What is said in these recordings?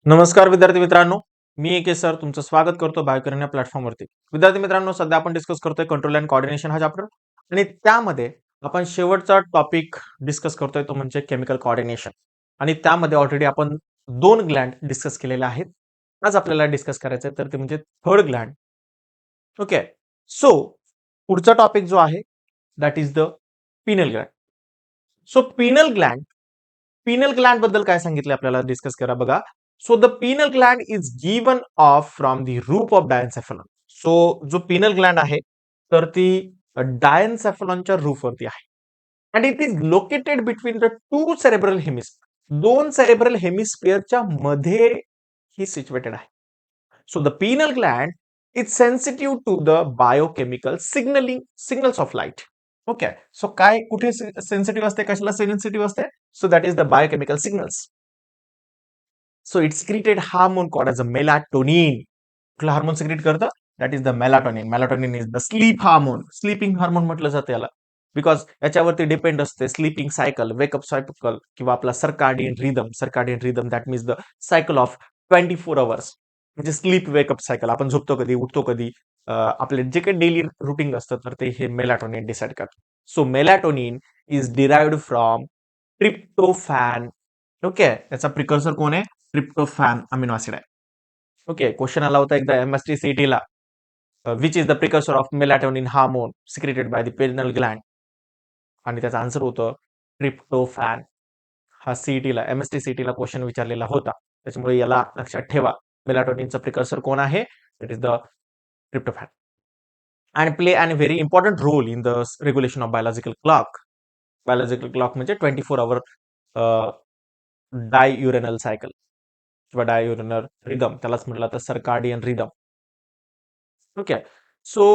नमस्कार विद्यार्थी मित्रांनो, मी एके सर तुमचं स्वागत करतो बायोकरण या प्लॅटफॉर्मवरती. विद्यार्थी मित्रांनो, सध्या आपण डिस्कस करतोय कंट्रोल अँड कोऑर्डिनेशन हा चॅप्टर आणि त्यामध्ये आपण शेवटचा टॉपिक डिस्कस करतोय तो म्हणजे केमिकल कोऑर्डिनेशन आणि त्यामध्ये ऑलरेडी आपण 2 ग्लँड डिस्कस केलेले आहेत. आज आपल्याला डिस्कस करायचं आहे तर ते म्हणजे थर्ड ग्लँड. ओके. सो पुढचा टॉपिक जो आहे that is the Pinal Gland. So Pinal Gland बद्दल काय सांगितलं आपल्याला डिस्कस करा बघा. So the Pinal Gland is given of from the रूप ऑफ डायन्सेफलॉन. सो जो पिनल ग्लँड आहे तर ती डायन्सेफलॉनच्या रूफवरती आहे and it is located between the two cerebral hemisphere. दोन सेरेब्रल हेमिस्फिअरच्या मध्ये ही सिच्युएटेड आहे. So the Pinal Gland is sensitive to the biochemical signals of light. Okay. So काय कुठे सेन्सिटिव्ह असते, कशाला सेन्सिटिव्ह असते? So that is the biochemical signals. So it secreted hormone called as a melatonin. कुठलं hormone secret करतं? That is the melatonin. Melatonin is the sleep hormone. Sleeping hormone म्हटलं जातं याला. बिकॉज याच्यावरती डिपेंड असते स्लीपिंग सायकल, वेकअप सायकल किंवा आपला circadian rhythm. Circadian rhythm that means the cycle of 24 hours. म्हणजे स्लीप वेकअप सायकल. आपण झोपतो कधी, उठतो कधी, आपले जे काही डेली रुटीन असतं तर ते हे मेलाटोनिन डिसाइड करतं. So melatonin is derived from tryptophan. Okay. याचा प्रिकर्सर कोण आहे? ट्रिप्टोफॅन अमिनो ऍसिड आहे. ओके. क्वेश्चन आला होता एकदा एमएसटी सीईटी ला, which is the precursor of melatonin hormone secreted by the pineal gland, आणि त्याचा आन्सर होतं ट्रिप्टोफॅन. हा सीईटी ला एमएसटी सीईटी ला क्वेश्चन विचारलेला होता, त्याच्यामुळे याला लक्षात ठेवा. मेलाटोनिनचा प्रिकर्सर कोण आहे? It is the tryptophan and play an very important role in the regulation of biological clock. Biological clock म्हणजे 24 अवर डाययुरेनल सायकल किंवा डाययुरेनल रिदम, त्यालाच म्हटलं तर circadian rhythm. Okay. So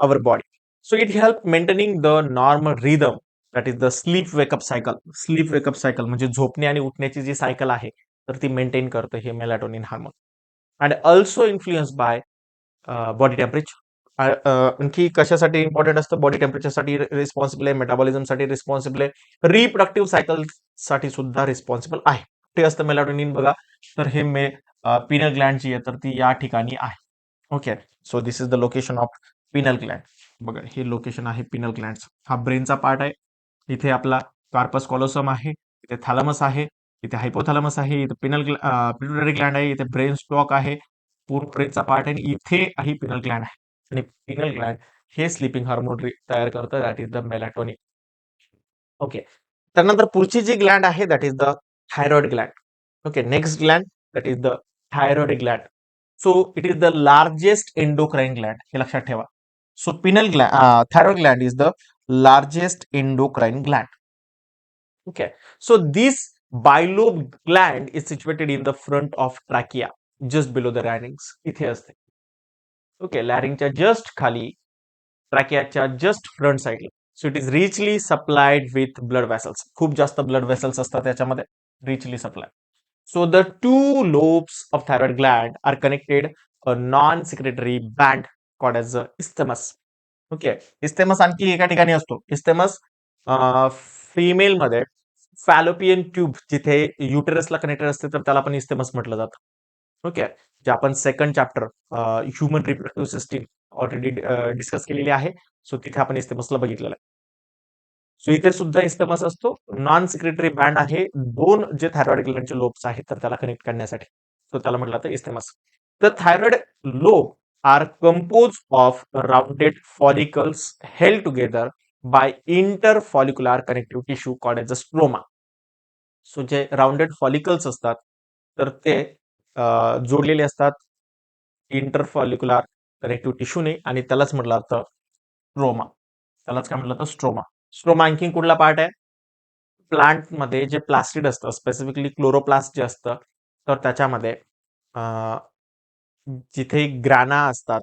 our body, so it help maintaining the normal rhythm that is the sleep wake up cycle. Sleep wake up cycle म्हणजे झोपणे आणि उठण्याची जी cycle आहे तर ती मेंटेन करतं हे melatonin hormone. And also influence by body temperature. आणखी कशासाठी इम्पॉर्टंट असतं? बॉडी टेम्परेचरसाठी रिस्पॉन्सिबल आहे, मेटाबॉलिझमसाठी रिस्पॉन्सिबल आहे, रिप्रोडक्टिव्ह सायकल साठी सुद्धा रिस्पॉन्सिबल आहे. ते असतं मेलाटोनिन बघा. तर हे पिनल ग्लँड जी आहे तर ती या ठिकाणी आहे. Okay. So this is the location of Pinal Gland. बघा हे लोकेशन आहे पिनल ग्लँड. हा ब्रेनचा पार्ट आहे. इथे आपला कार्पस कॉलोसम आहे, इथे थॅलमस आहे, इथे हायपोथॅलमस आहे, इथे पिट्युटरी ग्लँड आहे, इथे ब्रेन स्टॉक आहे, पूर्ण ब्रेनचा पार्ट आहे, आणि इथे आहे पिनल ग्लँड आहे. आणि पिनल ग्लँड हे स्लीपिंग हार्मोन तयार करतं that is the melatonin. Okay. त्यानंतर पुढची जी ग्लँड आहे that is the thyroid Gland. Okay. Next Gland that is the thyroid Gland. So it is the largest endocrine Gland, हे लक्षात ठेवा. So thyroid Gland is the largest endocrine Gland. Okay. So this bilobe gland is situated in the front of trachea, just below the larynx. इथे असते. Okay. लॅरिंगच्या just खाली, ट्रॅकियाच्या just front साइडला. So it is richly supplied with blood vessels. खूप जास्त blood vessels असतात त्याच्यामध्ये, richly supply. So the two lobes of thyroid gland are connected a non secretory band called as isthmus. Okay. Isthmus आणखी एका ठिकाणी असतो. Isthmus female मध्ये fallopian tube जिथे युटेरसला कनेक्टेड असते तर त्याला पण इस्थेमस म्हटलं जातं. ओके. जे आपण second chapter human reproductive system already discuss केलेली आहे. सो तिथे आपण इस्थेमसला बघितलेलं आहे. सो इथे सुद्धा इस्थेमस असतो. नॉन सिक्रेटरी बँड आहे, दोन जे थायरॉइड ग्लँडचे लोब्स आहेत तर त्याला कनेक्ट करण्यासाठी. सो त्याला म्हटलं तर isthmus. The thyroid lobe are compose of rounded follicles held together by interfollicular connective tissue called as a stroma. So जे राउंडेड फॉलिकल्स असतात तर ते जोडलेले असतात इंटरफॉलिक्युलर कनेक्टिव्ह टिश्यूने, आणि त्यालाच म्हटलं जातं स्ट्रोमा. त्यालाच काय म्हटलं जातं? स्ट्रोमा. स्ट्रोमा आणखी कुठला पार्ट आहे? प्लांट मध्ये जे प्लास्टिड असतं, स्पेसिफिकली क्लोरोप्लास्ट जे असतं, तर त्याच्यामध्ये अं, जिथे ग्राना असतात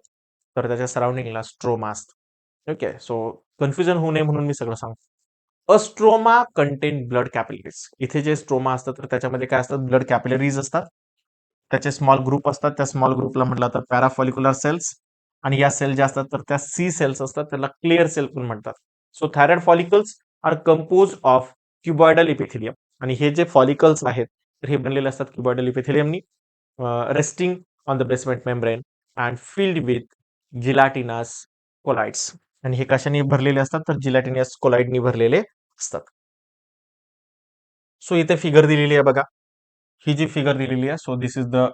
तर त्याच्या सराउंडिंगला स्ट्रोमा असतं. ओके. सो कन्फ्युजन होऊ नये म्हणून मी सगळं सांगतो. अस्ट्रोमा कंटेन ब्लड कॅपिलरीज. इथे जे स्ट्रोमा असतं तर त्याच्यामध्ये काय असतात? ब्लड कॅपिलरीज असतात. त्याचे स्मॉल ग्रुप असतात. त्या स्मॉल ग्रुपला म्हटलं तर पॅराफॉलिक्युलर सेल्स, आणि या सेल ज्या असतात तर त्या सी सेल्स असतात, त्याला क्लिअर सेल पण म्हणतात. So thyroid follicles are compose of cuboidal epithelium, आणि हे जे फॉलिकल्स आहेत तर हे बनलेले असतात क्युबॉइडल इपिथिलियमनी. resting on the basement membrane and filled with gelatinous colloids. आणि हे कशाने भरलेले असतात तर जिलॅटिनस कोलाइडनी भरलेले असतात. सो इथे फिगर दिलेली आहे बघा. ही जी फिगर दिलेली आहे, so this is the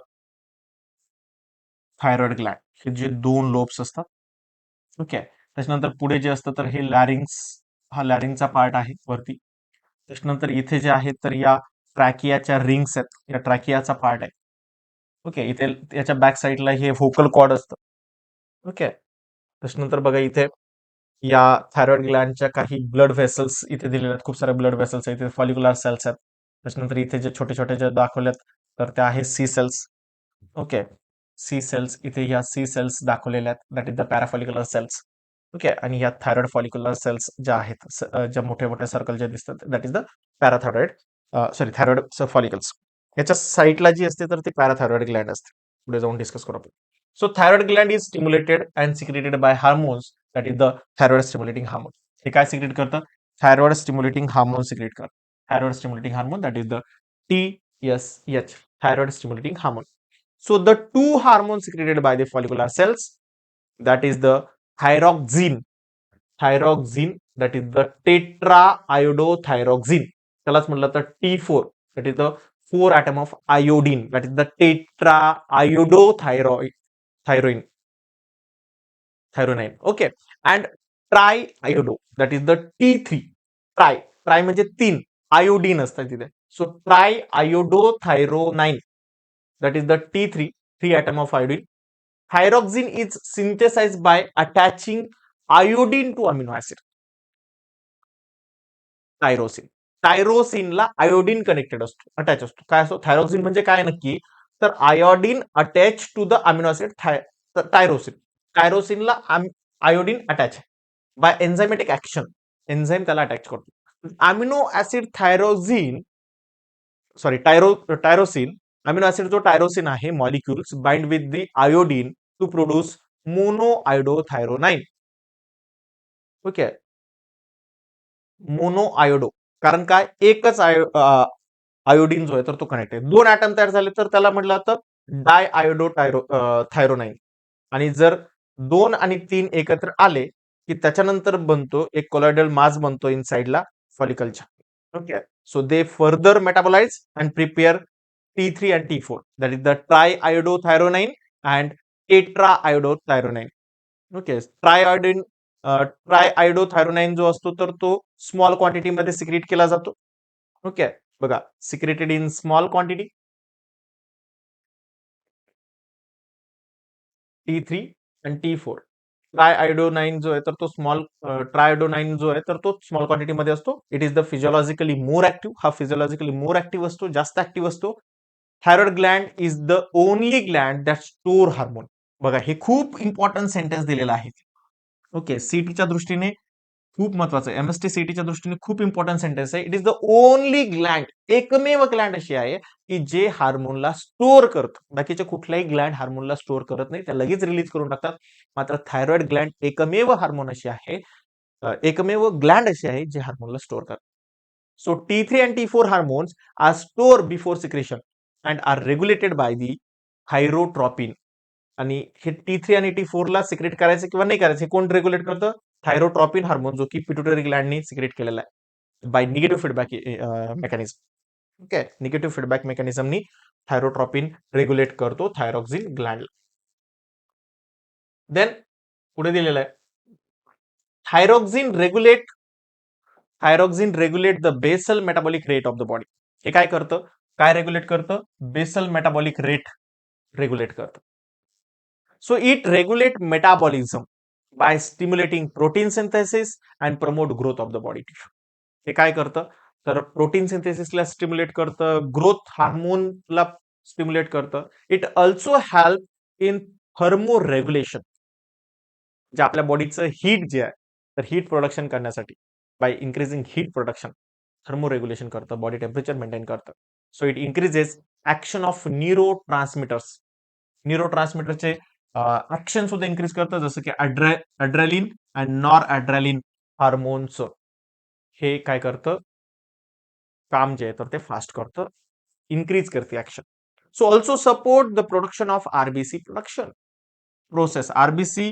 thyroid gland. हे जे 2 लोब्स असतात. ओके. त्याच्यानंतर पुढे जे असतं तर हे लॅरिंग्स, हा लॅरिंगचा पार्ट आहे वरती. त्याच्यानंतर इथे जे आहे तर या ट्रॅकियाच्या रिंग्स आहेत, या ट्रॅकियाचा पार्ट आहे. ओके. इथे याच्या बॅक साईडला हे व्होकल कॉर्ड असतं. ओके. त्याच्यानंतर बघा इथे या थायरॉइड ग्लॅंडच्या काही ब्लड व्हेसल्स इथे दिलेल्या आहेत. खूप सारे ब्लड व्हेसल्स आहेत. इथे फॉलिक्युलर सेल्स आहेत. त्याच्यानंतर इथे जे छोटे छोटे जे दाखवल्यात तर त्या आहेत C cells. Okay. C cells, इथे ह्या सी सेल्स दाखवलेल्या आहेत, that is the parafollicular cells. Okay. आणि ह्या थायरॉइड फॉलिक्युलर सेल्स ज्या आहेत, ज्या मोठ्या मोठ्या सर्कल जे दिसतात, that is the पॅराथायरॉइड, sorry thyroid follicles. याच्या साईडला जी असते तर ती पॅराथायरॉइड ग्लॅंड असते. पुढे जाऊन डिस्कस करू आपण. So thyroid gland is stimulated and secreted by hormones, that is the thyroid stimulating hormone. हे काय सिक्रेट करतं? थायरॉइड स्टिम्युलेटिंग हार्मोन सिक्रेट करतं. Thyroid stimulating hormone, that is the TSH, thyroid stimulating hormone. So the two hormones secreted by the follicular cells, that is the thyroxine, that is the tetraiodothyroxine. त्यालाच म्हटलं तर T4, that is the 4 atom of iodine, that is the tetraiodothyroid, thyronine. Okay. And triiodo, that is the T3. Tri म्हणजे 3 iodine असतात तिथे. So triiodothyronine, that is the T3, 3 atom of iodine. Thyroxine is synthesized by attaching iodine to amino acid. टायरोसिनला iodine connected असतो, attach असतो. काय असतो thyroxine म्हणजे काय नक्की तर iodine attach to the amino acid tyrosine. टायरोसिनला आयोडीन अटॅच आहे बाय एन्झायमॅटिक ऍक्शन. एन्झाईम त्याला अटॅच करतो. Amino acid thyroxine, sorry tyrosine, amino acid जो टायरोसिन आहे molecules bind with the iodine to produce mono iodothyronine. Okay. Mono iodo, कारण काय एकच iodine जो आहे तर तो कनेक्ट आहे. 2 ऍटम तयार झाले तर त्याला म्हटलं जातं डाय आयोडो थायरोनाइन. आणि जर 2 आणि 3 एकत्र आले की त्याच्यानंतर बनतो एक कोलॉइडल मास बनतो इनसाइडला फॉलिकलच्या. Okay. So they further metabolize and prepare T3 and T4, that is the triiodothyronine and tetraiodothyronine. Okay. Triiodothyronine जो असतो तर तो स्मॉल क्वांटिटी मध्ये सिक्रेट केला जातो. ओके. बघा, secreted in small quantity T3 आणि T4. ट्रायआयोडोनाइन जो आहे तर तो ट्रायआयोडोनाइन जो आहे तर तो स्मॉल क्वांटिटी मध्ये असतो. It is the physiologically more active. हा फिजिओलॉजिकली मोर ऍक्टिव्ह असतो, जास्त ऍक्टिव्ह असतो. Thyroid gland is the only gland that store hormone. बघा, हे खूप इम्पॉर्टंट सेंटेन्स दिलेलं आहे. ओके. सीटीच्या दृष्टीने खूप महत्वाचं आहे. एमएसटी सीटीच्या दृष्टीने खूप इम्पॉर्टंट सेंटेन्स आहे. इट इज द ओनली ग्लॅंड, एकमेव ग्लॅंड अशी आहे की जे हार्मोनला स्टोअर करतं. बाकीचे कुठलाही ग्लॅंड हार्मोनला स्टोअर करत नाही, त्या लगेच रिलीज करून टाकतात. मात्र थायरॉइड ग्लॅंड एकमेव हार्मोन अशी आहे, एकमेव ग्लॅंड अशी आहे जे हार्मोनला स्टोअर करतात. So T3 and T4 hormones are stored before secretion and are regulated by the थायरोट्रॉपिन. आणि हे T3 आणि T4 ला सिक्रेट करायचं किंवा नाही करायचं हे कोण रेग्युलेट करतं? थायरोट्रॉपिन हार्मोन, जो की पिट्युटरी ग्लॅंडनी सिक्रेट केलेला आहे by negative feedback mechanism. Okay. Negative feedback मेकॅनिझमनी थायरोट्रॉपिन रेग्युलेट करतो थायरॉक्सिन ग्लॅंड. देन पुढे दिलेलं आहे thyroxine regulate the basal metabolic rate of the body. हे काय करतं? काय रेग्युलेट करतं? बेसल मेटाबॉलिक रेट रेग्युलेट करतं. So it regulate metabolism by stimulating protein synthesis and promote growth of the body tissue. हे काय करतं? तर प्रोटीन सिंथेसिसला स्टिम्युलेट करतं, ग्रोथ हार्मोनला स्टिम्युलेट करतं. It also help in thermoregulation, जे आपल्या बॉडीचं हीट जे आहे तर हीट प्रोडक्शन करण्यासाठी by increasing heat production thermoregulation करतं, बॉडी टेम्परेचर मेंटेन करतं. So it increases action of न्यूरो ट्रान्समिटरचे ऍक्शन सुद्धा इन्क्रीज करतं, जसं की adrenaline and noradrenaline hormones. हे काय करतं? काम जे आहे तर ते फास्ट करतं, इन्क्रीज करते action. So also support the production of RBC production process. RBC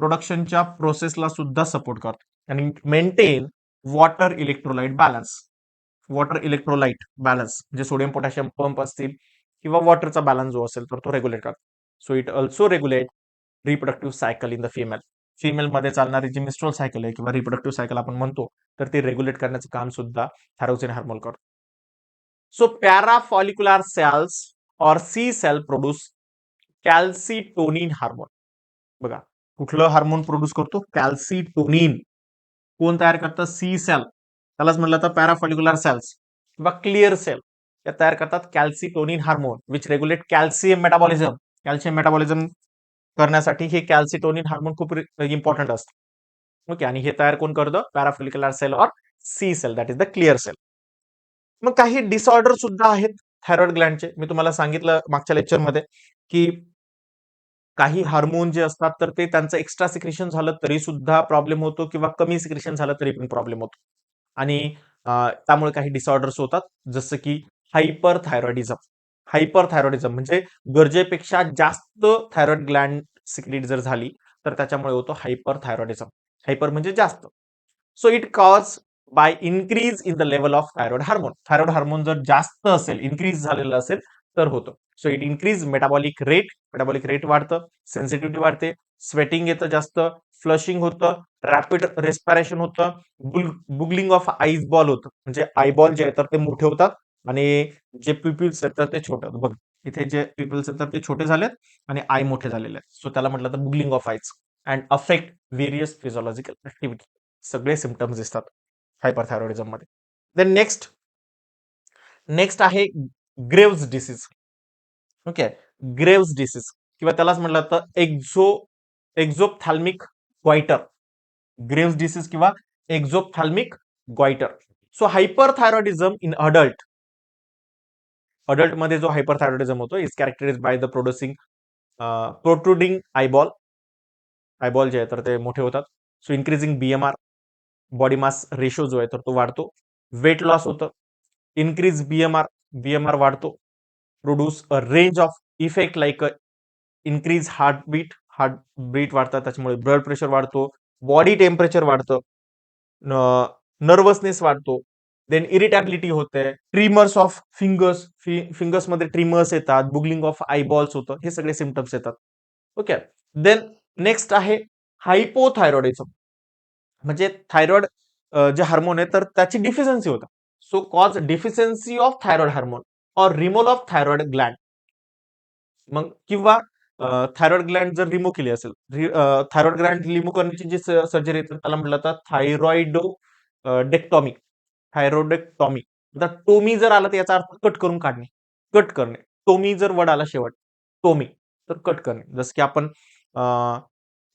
प्रोडक्शनच्या प्रोसेसला सुद्धा सपोर्ट करतो आणि maintain water electrolyte balance. Water electrolyte balance म्हणजे सोडियम पोटॅशियम पंप असतील किंवा वॉटरचा बॅलन्स जो असेल तर तो रेग्युलेट करतो. So it also regulate reproductive cycle in the female. फिमेलमध्ये चालणारी जी मिस्ट्रोल सायकल आहे किंवा रिप्रोडक्टिव्ह सायकल आपण म्हणतो तर ते रेग्युलेट करण्याचं काम सुद्धा थायरोक्सिन हार्मोन करतो. So parafollicular cells or C cell produce calcitonin hormone. बघा कुठलं हार्मोन प्रोड्यूस करतो? कॅल्सिटोनिन. कोण तयार करतं? C cell. त्यालाच म्हटलं तर पॅराफॉलिक्युलर सेल्स किंवा क्लिअर सेल या तयार करतात calcitonin hormone which regulate calcium metabolism. Calcium metabolism करण्यासाठी हे कॅल्सिटोनिन हार्मोन खूप इम्पॉर्टंट असतं. ओके, आणि हे तयार कोण करतं? Parafollicular cell or C cell, that is the clear cell. मग काही डिसऑर्डर सुद्धा आहेत थायरॉइड ग्लँडचे. मी तुम्हाला सांगितलं मागच्या लेक्चरमध्ये की काही हार्मोन जे असतात तर ते त्यांचं एक्स्ट्रा सिक्रेशन झालं तरी सुद्धा प्रॉब्लेम होतो किंवा कमी सिक्रेशन झालं तरी पण प्रॉब्लेम होतो. आणि त्यामुळे काही डिसऑर्डर्स होतात जसं की हायपर थायरॉइडिझम. हायपर थायरॉइडिझम म्हणजे गरजेपेक्षा जास्त थायरॉइड ग्लँड सिक्रेट जर झाली तर त्याच्यामुळे होतो हायपर थायरॉइडिझम. हायपर म्हणजे जास्त. So it cause by increase in the level of thyroid hormone. Thyroid hormone जर जास्त असेल, इन्क्रीज झालेलं असेल तर होतं. So it increase metabolic rate. Metabolic rate वाढतं, सेन्सिटिव्हिटी वाढते, स्वेटिंग येतं जास्त, फ्लशिंग होतं, रॅपिड रेस्पिरेशन होतं, बुगलिंग ऑफ आईज बॉल होतं. म्हणजे आयबॉल जे आहेत तर ते मोठे होतात आणि जे पिपल्स आहेत तर ते छोटे होतात. बघ इथे जे पिपल्स आहेत तर ते छोटे झालेत आणि आय मोठे झालेले आहेत. सो त्याला म्हटलं तर bulging of eyes and affect various physiological activity. सगळे सिम्पटम्स दिसतात हायपरथायरॉइडिझम मध्ये. देन नेक्स्ट आहे Graves disease. Okay, Graves disease किंवा त्यालाच म्हटलं तर एक्झोप्थॅल्मिक ग्वाइटर. ग्रेव्स डिसीज किंवा exophthalmic goitre. So hyperthyroidism in adult मध्ये जो हायपरथायरॉइडिझम होतो is characterize by the protruding eyeball जे आहे तर ते मोठे होतात. So increasing BMR, body mass ratio जो आहे तर तो वाढतो. वेट लॉस होतं, इन्क्रीज बीएमआर वाढतो. Produce a range of effect like increase heartbeat वाढतात, त्याच्यामुळे ब्लड प्रेशर वाढतो, बॉडी टेम्परेचर वाढतं, नर्वसनेस वाढतो, देन इरिटॅबिलिटी होते, ट्रिमर्स ऑफ फिंगर्समध्ये ट्रिमर्स येतात, बुगलिंग ऑफ आयबॉल्स होतं, हे सगळे सिम्पटम्स येतात. ओके, देन नेक्स्ट आहे हायपोथायरॉइडिझम. म्हणजे थायरॉइड जे हार्मोन आहे तर त्याची डिफिशियन्सी होतं. Show cause deficiency of thyroid hormone और रिमूव्हल ऑफ थायरॉइड ग्लँड. मग किंवा थायरॉइड ग्लँड जर रिमूव्ह केली असेल, थायरॉइड ग्लँड रिमूव्ह करण्याची जी सर्जरी आहे त्याला म्हटलं तर थायरॉइडोडेक्टॉमी. थायरॉइडेक्टॉमी. आता टोमी जर आला तर याचा अर्थ कट करून काढणे, कट करणे. टोमी जर वर्ड आला शेवट, टोमी तर कट करणे. जसं की आपण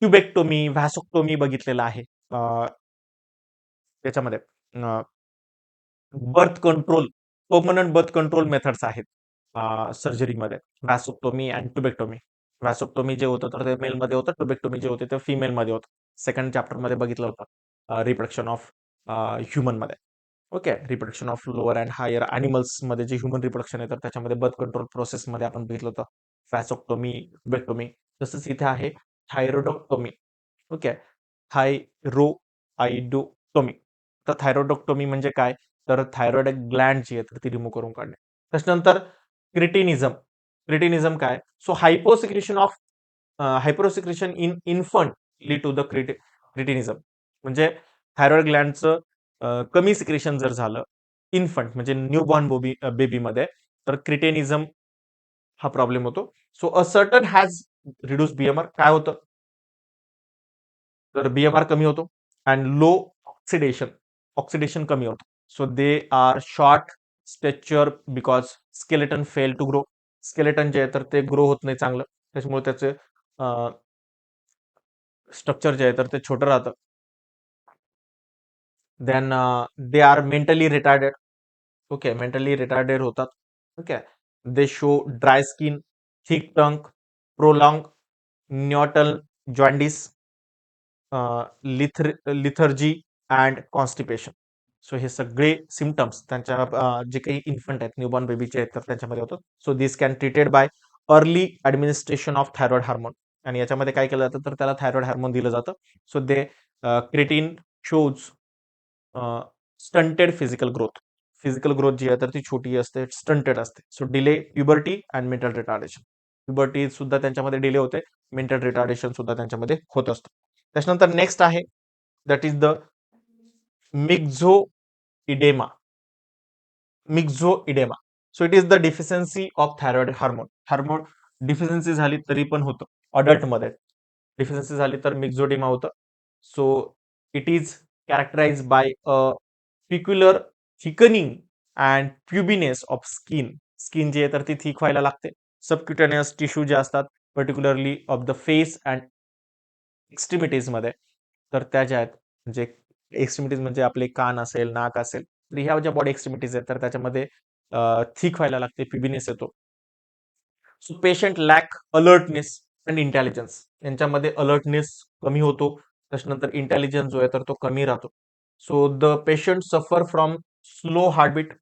ट्युबेक्टोमी, व्हॅसोक्टोमी बघितलेलं आहे. त्याच्यामध्ये birth control, permanent birth control methods आहेत सर्जरीमध्ये, व्हॅसोक्टोमी अँड ट्युबेक्टोमी. व्हॅसोक्टोमी जे होतं तर ते मेलमध्ये होतं, ट्युबेक्टोमी जे होते ते फिमेलमध्ये होतं. सेकंड चॅप्टरमध्ये बघितलं होतं रिप्रोडक्शन ऑफ ह्युमन मध्ये. Okay, reproduction of lower and higher animals मध्ये जे ह्युमन रिप्रोडक्शन आहे तर त्याच्यामध्ये बर्थ कंट्रोल प्रोसेसमध्ये आपण बघितलं होतं व्हॅसोक्टोमी, ट्युबेक्टोमी. तसंच इथे आहे थायरोडोक्टोमी. Okay, thyro आयडोटोमी. तर थायरॉइडोक्टोमी म्हणजे काय? तर थायरॉइड ग्लँड जी आहे तर ती रिमूव्ह करून काढणे. त्याच्यानंतर क्रिटिनिझम. क्रिटिनिझम काय? So hyposecretion in infant lead to the cretinism. म्हणजे थायरॉइड ग्लँडचं कमी सिक्रेशन जर झालं इन्फंट म्हणजे न्यूबॉर्न बेबीमध्ये तर क्रिटिनिझम हा प्रॉब्लेम होतो. So a certain has reduce BMR. काय होतं? तर बीएमआर कमी होतो अँड लो ऑक्सिडेशन. ऑक्सिडेशन कमी होतं. So they are short stature because skeleton fail to grow. Skeleton जे आहे तर ते ग्रो होत नाही चांगलं, त्याच्यामुळे त्याचे स्ट्रक्चर जे आहे तर ते छोटं राहतं. Then they are mentally retarded. Okay, mentally retarded होतात. Okay, they show dry skin, thick tongue, prolong neonatal jaundice, lethargy and constipation. So हे सगळे सिम्पटम्स त्यांच्या जे काही इन्फंट आहेत, न्यूबॉर्न बेबीचे आहेत, तर त्यांच्यामध्ये होतात. So this can treated by early administration of thyroid hormone. आणि याच्यामध्ये काय केलं जातं, तर त्याला थायरॉइड हार्मोन दिलं जातं. So they cretin shows stunted physical growth. Physical growth जी आहे तर ती छोटी असते, स्टंटेड असते. So delay puberty and mental retardation. Puberty सुद्धा त्यांच्यामध्ये डिले होते, मेंटल रिटार्डेशन सुद्धा त्यांच्यामध्ये होत असतं. त्याच्यानंतर नेक्स्ट आहे that is the myxoedema. Myxoedema. So it is the deficiency of thyroid hormone. Hormone deficiency झाली तरी पण होतं अडल्टमध्ये. डिफिशियन्सी झाली तर मिक्झोडिमा होतं. So it is characterize by a peculiar thickening and puffiness of skin. Skin जी आहे तर ती थिक व्हायला लागते. सबक्युटेनियस टिश्यू जे असतात particularly of the face and extremities मध्ये, तर त्या ज्या आहेत म्हणजे एक्स्ट्रीमिटीज म्हणजे आपले कान असेल, नाक असेल, तर ह्या ज्या बॉडी एक्स्ट्रीमिटीज आहेत तर त्याच्यामध्ये थिक व्हायला लागते, पिबिनेस येतो. So patient lack alertness and intelligence. यांच्यामध्ये अलर्टनेस कमी होतो, त्याच्यानंतर इंटेलिजन्स जो आहे तर तो कमी राहतो. So the patient suffer from slow heartbeat.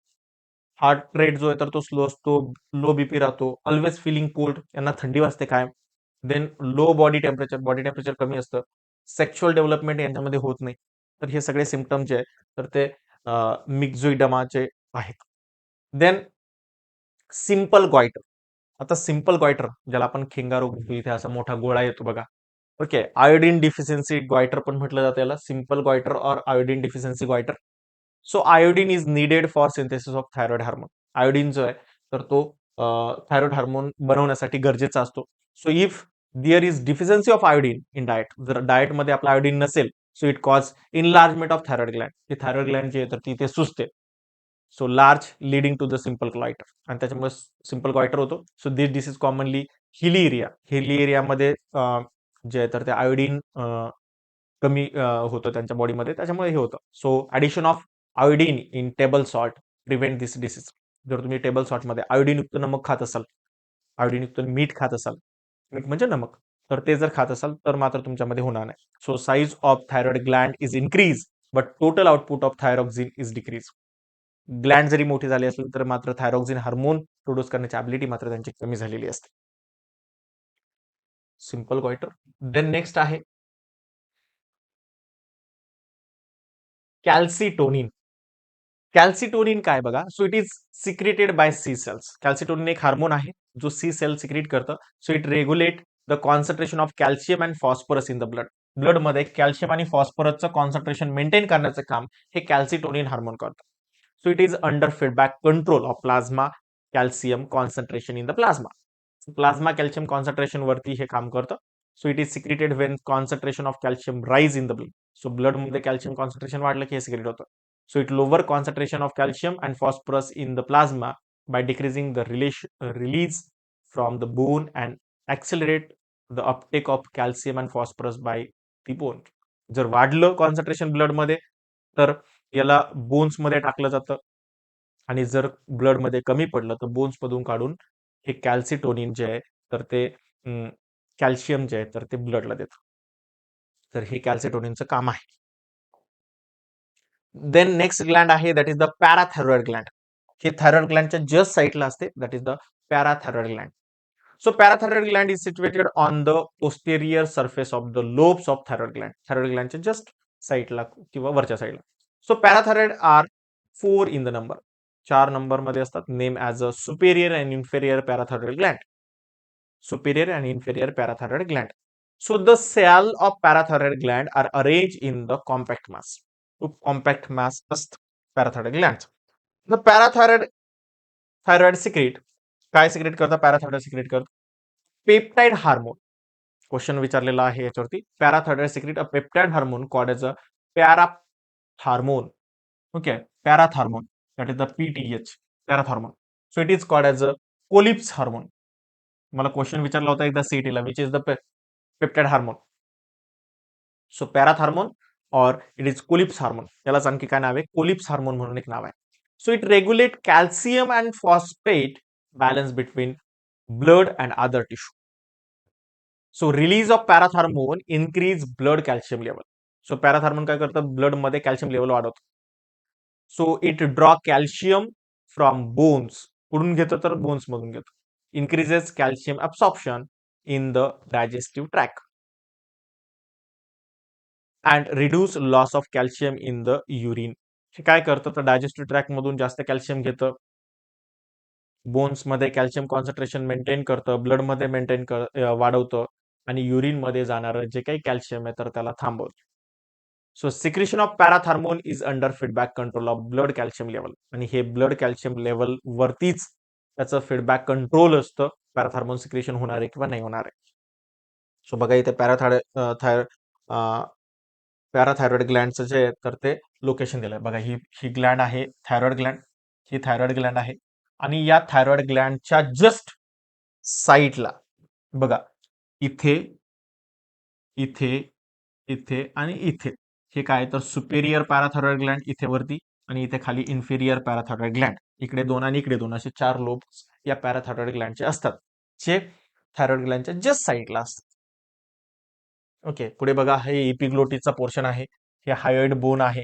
Heart rate जो आहे तर तो स्लो असतो, लो बीपी राहतो, ऑलवेज फिलिंग कोल्ड, यांना थंडी वाजते काय. देन लो बॉडी टेम्परेचर कमी असतं. सेक्शुअल डेव्हलपमेंट यांच्यामध्ये होत नाही. तर हे सगळे सिम्पटम जे आहेत तर ते मिक्झोइडमाचे आहेत. Then simple goiter. आता सिंपल गॉइटर ज्याला आपण खिंगा रोग म्हणतो, इथे असा मोठा गोळा येतो बघा. ओके, आयोडीन डिफिशियन्सी गॉइटर पण म्हटलं जातं याला, simple goitre or iodine deficiency goitre. So iodine is needed for synthesis of thyroid hormone. Iodine जो आहे तर तो थायरॉइड हार्मोन बनवण्यासाठी गरजेचा असतो. So if there is deficiency of iodine in diet, जर डाएटमध्ये आपला आयोडीन नसेल, so it cause enlargement of thyroid gland. ही थायरॉइड ग्लँड जी आहे तर ती ते सुचते. So large leading to the simple goitre, आणि त्याच्यामुळे सिंपल गॉइटर होतो. So this disease commonly hilly area. हिली एरियामध्ये जे आहे तर ते आयोडीन कमी होतं त्यांच्या बॉडीमध्ये, त्याच्यामुळे हे होतं. So addition of iodine in table salt prevent this disease. जर तुम्ही टेबल सॉल्टमध्ये आयोडीनयुक्त नमक खात असाल, आयोडीनयुक्त मीठ खात असाल, मीठ म्हणजे नमक, तर ते जर खात असाल तर मात्र तुमच्यामध्ये होणार नाही. So size of thyroid Gland is increase but total output of thyroxine is decrease. Gland जरी मोठी झाली असेल तर मात्र थायरॉक्झिन हार्मोन प्रोड्यूस करण्याची ॲबिलिटी मात्र त्यांची कमी झालेली असते. Simple goitre. देन नेक्स्ट आहे कॅल्सिटोनिन. कॅल्सिटोनिन काय बघा, so it is secreted by C cells. Calcitonin एक हार्मोन आहे जो सी सेल सिक्रेट करतं. So it regulate the concentration of calcium and phosphorus in the blood. ब्लडमध्ये कॅल्शियम आणि फॉस्फरसचं कॉन्सन्ट्रेशन मेंटेन करण्याचं काम हे कॅल्सिटोनिन हार्मोन करतं. So it is under feedback control of plasma calcium concentration in the plasma. Plasma calcium concentration वरती हे काम करतं. So it is secreted when concentration of calcium rise in the blood. So ब्लडमध्ये calcium concentration वाढलं की हे secret होतं. So it lower concentration of calcium and phosphorus in the plasma by decreasing the release from the bone and accelerate the uptake of calcium and phosphorus by the bone. जर वाढलं concentration ब्लडमध्ये तर याला bones मध्ये टाकलं जातं, आणि जर blood मध्ये कमी पडलं तर बोन्स मधून काढून हे कॅल्सिटोनिन जे आहे तर ते कॅल्शियम जे आहे तर ते ब्लडला देतं. तर हे कॅल्सिटोनिनचं काम आहे. देन नेक्स्ट ग्लँड आहे that is the parathyroid gland. हे थायरॉइड ग्लँडच्या जस्ट साईडला असते, that is the parathyroid gland. So parathyroid gland is situated on the posterior surface of the lobes of thyroid gland. Thyroid ग्लँडच्या just साईडला किंवा वरच्या साईडला. So parathyroid are 4 in the number. 4 number मध्ये असतात. Name as a superior and inferior parathyroid gland. Superior and inferior parathyroid gland. So the cell of parathyroid gland are arranged in the compact mass. So compact mass असतं parathyroid glands. The parathyroid secrete काय secrete करतं? Parathyroid secrete करतं peptide hormone. Question विचारलेला आहे याच्यावरती. Parathyroid secrete a peptide hormone called as a parathormone. Okay, parathormone that is the PTH, parathormone. So it is called as a Collip's hormone. मला question विचारला होता एकदा सीईटीला, which is the peptide hormone. So parathormone or it is कोलिप्स hormone. यालाच आणखी काय नाव आहे? कोलिप्स hormone म्हणून एक नाव आहे. So it regulate calcium and phosphate balance between blood and other tissue. So release of parathormone increase blood calcium level. So parathormone काय करतं? ब्लड मध्ये कॅल्शियम लेवल वाढवतं. So it draw calcium from bones. कुठून घेतो तर bones मधून घेतो. Increases calcium absorption in the digestive tract and reduce loss of calcium in the urine. हे काय करतं तर डायजेस्टिव्ह ट्रॅक मधून जास्त कॅल्शियम घेतं, बोन्स मध्ये कॅल्शियम कॉन्सन्ट्रेशन मेंटेन करतं, ब्लड मध्ये वाढवतं आणि युरिन मध्ये जाणारं जे काही कॅल्शियम आहे तर त्याला थांबवतं. So secretion of parathormone is under feedback control of blood calcium level. आणि हे ब्लड कॅल्शियम लेवल वरतीच त्याचं फीडबॅक कंट्रोल असतं, पॅराथार्मोन सिक्रेशन होणार आहे किंवा नाही होणार आहे. सो बघा इथे पॅराथायरॉइड ग्लँडचं जे आहे तर ते लोकेशन दिलंय. बघा ही ही ग्लँड आहे थायरॉइड ग्लँड, ही थायरॉइड ग्लँड आहे आणि या थायरॉइड ग्लँडच्या जस्ट साईडला बघा इथे, इथे, इथे आणि इथे हे काय तर सुपेरियर पॅराथायरॉइड ग्लँड इथे वरती आणि इथे खाली इन्फिरियर पॅराथायरॉइड ग्लँड. इकडे दोन आणि इकडे दोन असे 4 लोब्स या पॅराथायरॉइड ग्लँडचे असतात, जे थायरॉइड ग्लँडच्या जस्ट साईडला असतात. ओके, पुढे बघा हे इपिग्लोटिसचा पोर्शन आहे, हे हायोइड बोन आहे.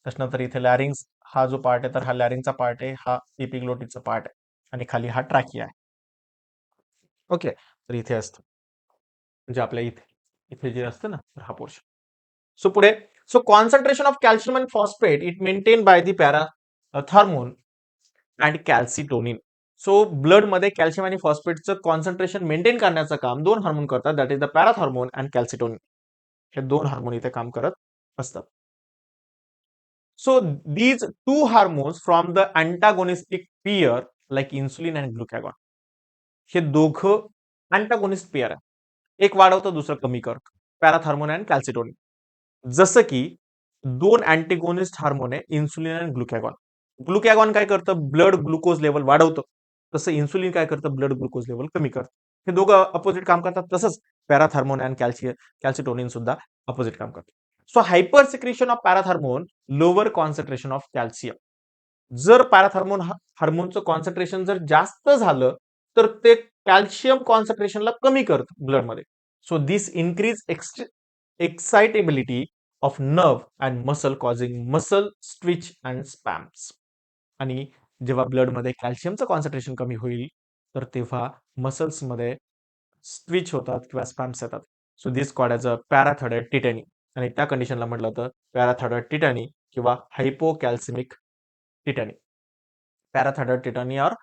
त्याच्यानंतर इथे लॅरिंग्स हा जो पार्ट आहे तर हा लॅरिंगचा पार्ट आहे, हा इपिग्लोटिसचा पार्ट आहे आणि खाली हा ट्रॅकिया आहे. ओके, तर इथे असतं म्हणजे आपल्या इथे इथे जे असतं ना तर हा पोर्शन. सो पुढे so concentration of calcium and phosphate it maintain by the parathormone and calcitonin. So blood मध्ये कॅल्शियम आणि फॉस्फेटचं कॉन्सन्ट्रेशन मेंटेन करण्याचं काम दोन हार्मोन करतात, that is the parathormone and calcitonin. हे दोन हार्मोन इथे काम करत असतात. So these two hormones from the antagonistic pair like insulin and glucagon. हे दोघं अँटागोनिस्ट पेयर आहे, एक वाढवतं दुसरं कमी करतं, पॅराथॉर्मोन अँड कॅल्सिटोनिन. जसं की दोन अँटेगोनिस्ट हार्मोन आहे इन्सुलिन आणि ग्लुकॅगॉन. ग्लुकॅगॉन काय करतं ब्लड ग्लुकोज लेवल वाढवतं, तसं इन्सुलिन काय करतं ब्लड ग्लुकोज लेवल कमी करतं. हे दोघं अपोजिट काम करतात, तसंच पॅराथॉर्मोन आणि कॅल्सिटोनिन सुद्धा अपोजिट काम करतात. So hyper secretion of parathormone lower concentration of calcium. जर पॅराथॉर्मोन हार्मोनचं कॉन्सन्ट्रेशन जर जास्त झालं तर ते कॅल्शियम कॉन्सन्ट्रेशनला कमी करतं ब्लडमध्ये. So this increase excitability of nerve and muscle causing muscle twitch and spasms. आणि जेव्हा ब्लडमध्ये कॅल्शियमचं कॉन्सन्ट्रेशन कमी होईल तर तेव्हा मसल्समध्ये स्विच होतात किंवा स्पॅम्स येतात. So this called as a parathyroid tetany. आणि त्या कंडिशनला म्हटलं तर पॅराथायरॉइड टिटॅनी किंवा हायपोकॅल्सिमिक टिटॅनी. पॅराथायरॉइड टिटॅनी और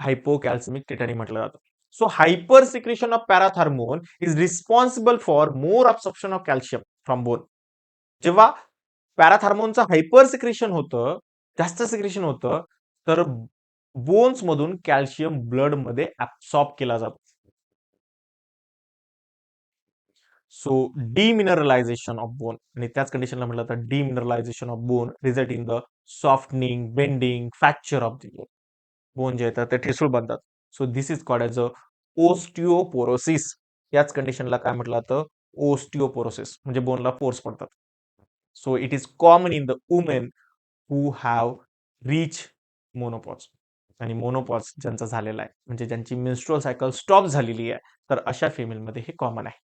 हायपोकॅल्सिमिक टिटॅनी म्हटलं जातं. So hyper secretion of parathormone is responsible for more absorption of calcium from bone. जेव्हा पॅराथार्मोनचं हायपर सिक्रेशन होतं, जास्त सिक्रेशन होतं, तर बोन्स मधून कॅल्शियम ब्लड मध्ये ऍब्सॉर्ब केला जातो. So demineralization of bone. आणि त्याच कंडिशनला म्हटलं तर demineralization of bone result in the softening bending fracture of the bone. Bone जे येतात ते ठिसूळ बनतात. So this is called as a osteoporosis. याच कंडिशनला काय म्हटलं जातं ओस्टिओपोरोसिस, म्हणजे बोनला पोर्स पडतात. So it is common in the women who have reach menopause. आणि मोनोपॉज ज्यांचा झालेला आहे म्हणजे ज्यांची मेन्स्ट्रुअल सायकल स्टॉप झालेली आहे तर अशा फिमेलमध्ये हे कॉमन आहे.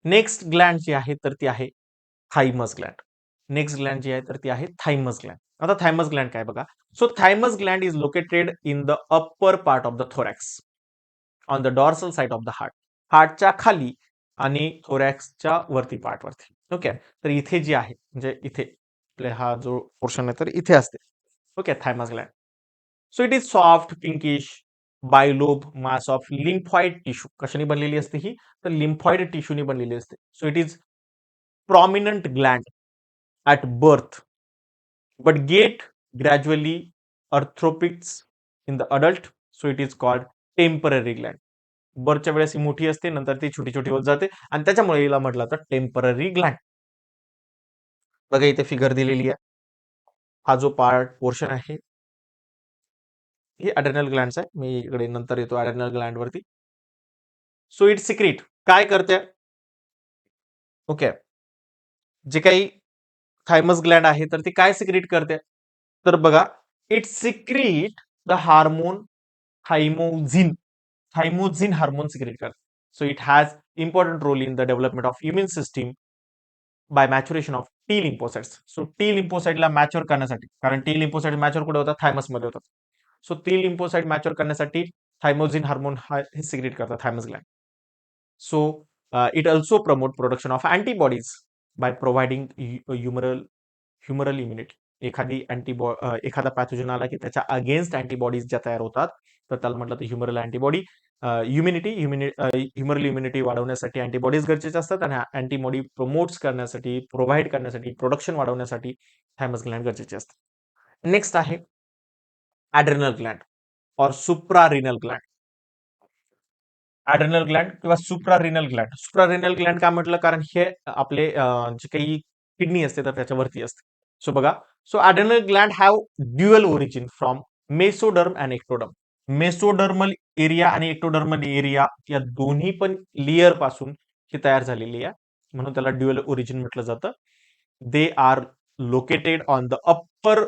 नेक्स्ट ग्लँड जी आहे तर ती आहे थायमस ग्लँड. नेक्स्ट ग्लँड जी आहे तर ती आहे थायमस ग्लँड. आता थायमस ग्लँड काय बघा. So thymus gland is located in the upper part of the thorax on the dorsal side of the heart. हार्टच्या खाली आणि थोरॅक्सच्या वरती पार्टवरती. ओके, तर इथे जी आहे म्हणजे इथे आपला हा जो पोर्शन आहे तर इथे असते. Okay, thymus Gland. So it is soft pinkish bilobed mass of lymphoid tissue. कशाने बनलेली असते ही तर लिम्फॉइड टिश्यूने बनलेली असते. So it is prominent gland at birth but get gradually arthropics in the adult, so it is called temporary gland. बर्थच्या वेळेस ही मोठी असते, नंतर ती छोटी छोटी होत जाते आणि त्याच्यामुळे हिला म्हटलं जातं टेम्पररी ग्लँड. बघा इथे फिगर दिलेली आहे. हा जो पार्ट पोर्शन आहे हे अड्रेनल ग्लँड्स आहे. मी इकडे नंतर येतो अड्रेनल ग्लँड वरती. सो इट सिक्रेट काय करते. ओके, जे काही थायमस ग्लँड आहे तर ती काय सिक्रेट करते तर बघा it secrete the hormone thymosin. Thymosin hormone secrete करते. So it has important role in the development of immune system by maturation of T lymphocytes. So T लिम्फोसाइटला मॅच्युअर करण्यासाठी, कारण टी लिम्फोसाइट मॅच्युअर कुठे होतात, thymus मध्ये होतात. So T lymphocyte mature करण्यासाठी thymosin hormone हे सिक्रेट करतात thymus gland. So it also promote production of antibodies by providing humoral immunity. एखादा पॅथोजन आला की त्याच्या अगेन्स्ट अँटीबॉडीज ज्या तयार होतात, तर त्याला म्हटलं तर ह्युमरल अँटीबॉडी. ह्युमरल इम्युनिटी वाढवण्यासाठी अँटीबॉडीज गरजेचे असतात, आणि अँटीबॉडी प्रमोट्स करण्यासाठी, प्रोव्हाइड करण्यासाठी, प्रोडक्शन वाढवण्यासाठी थायमस ग्लॅन्ड गरजेचे असतात. नेक्स्ट आहे ॲड्रेनल ग्लॅन्ड और सुप्रारिनल ग्लॅन्ड. ॲड्रेनल ग्लॅन्ड किंवा सुप्रारिनल ग्लॅन्ड. सुप्रारिनल ग्लॅन्ड का म्हटलं, कारण हे आपले जे काही किडनी असते तर त्याच्यावरती असते. सो बघा, so adrenal gland have dual origin from mesoderm and ectoderm. Mesodermal area आणि एक्टोडर्मल एरिया या दोन्ही पण लेयर पासून ही तयार झालेली आहे, म्हणून त्याला ड्युअल ओरिजिन म्हटलं जातं. They are located on the upper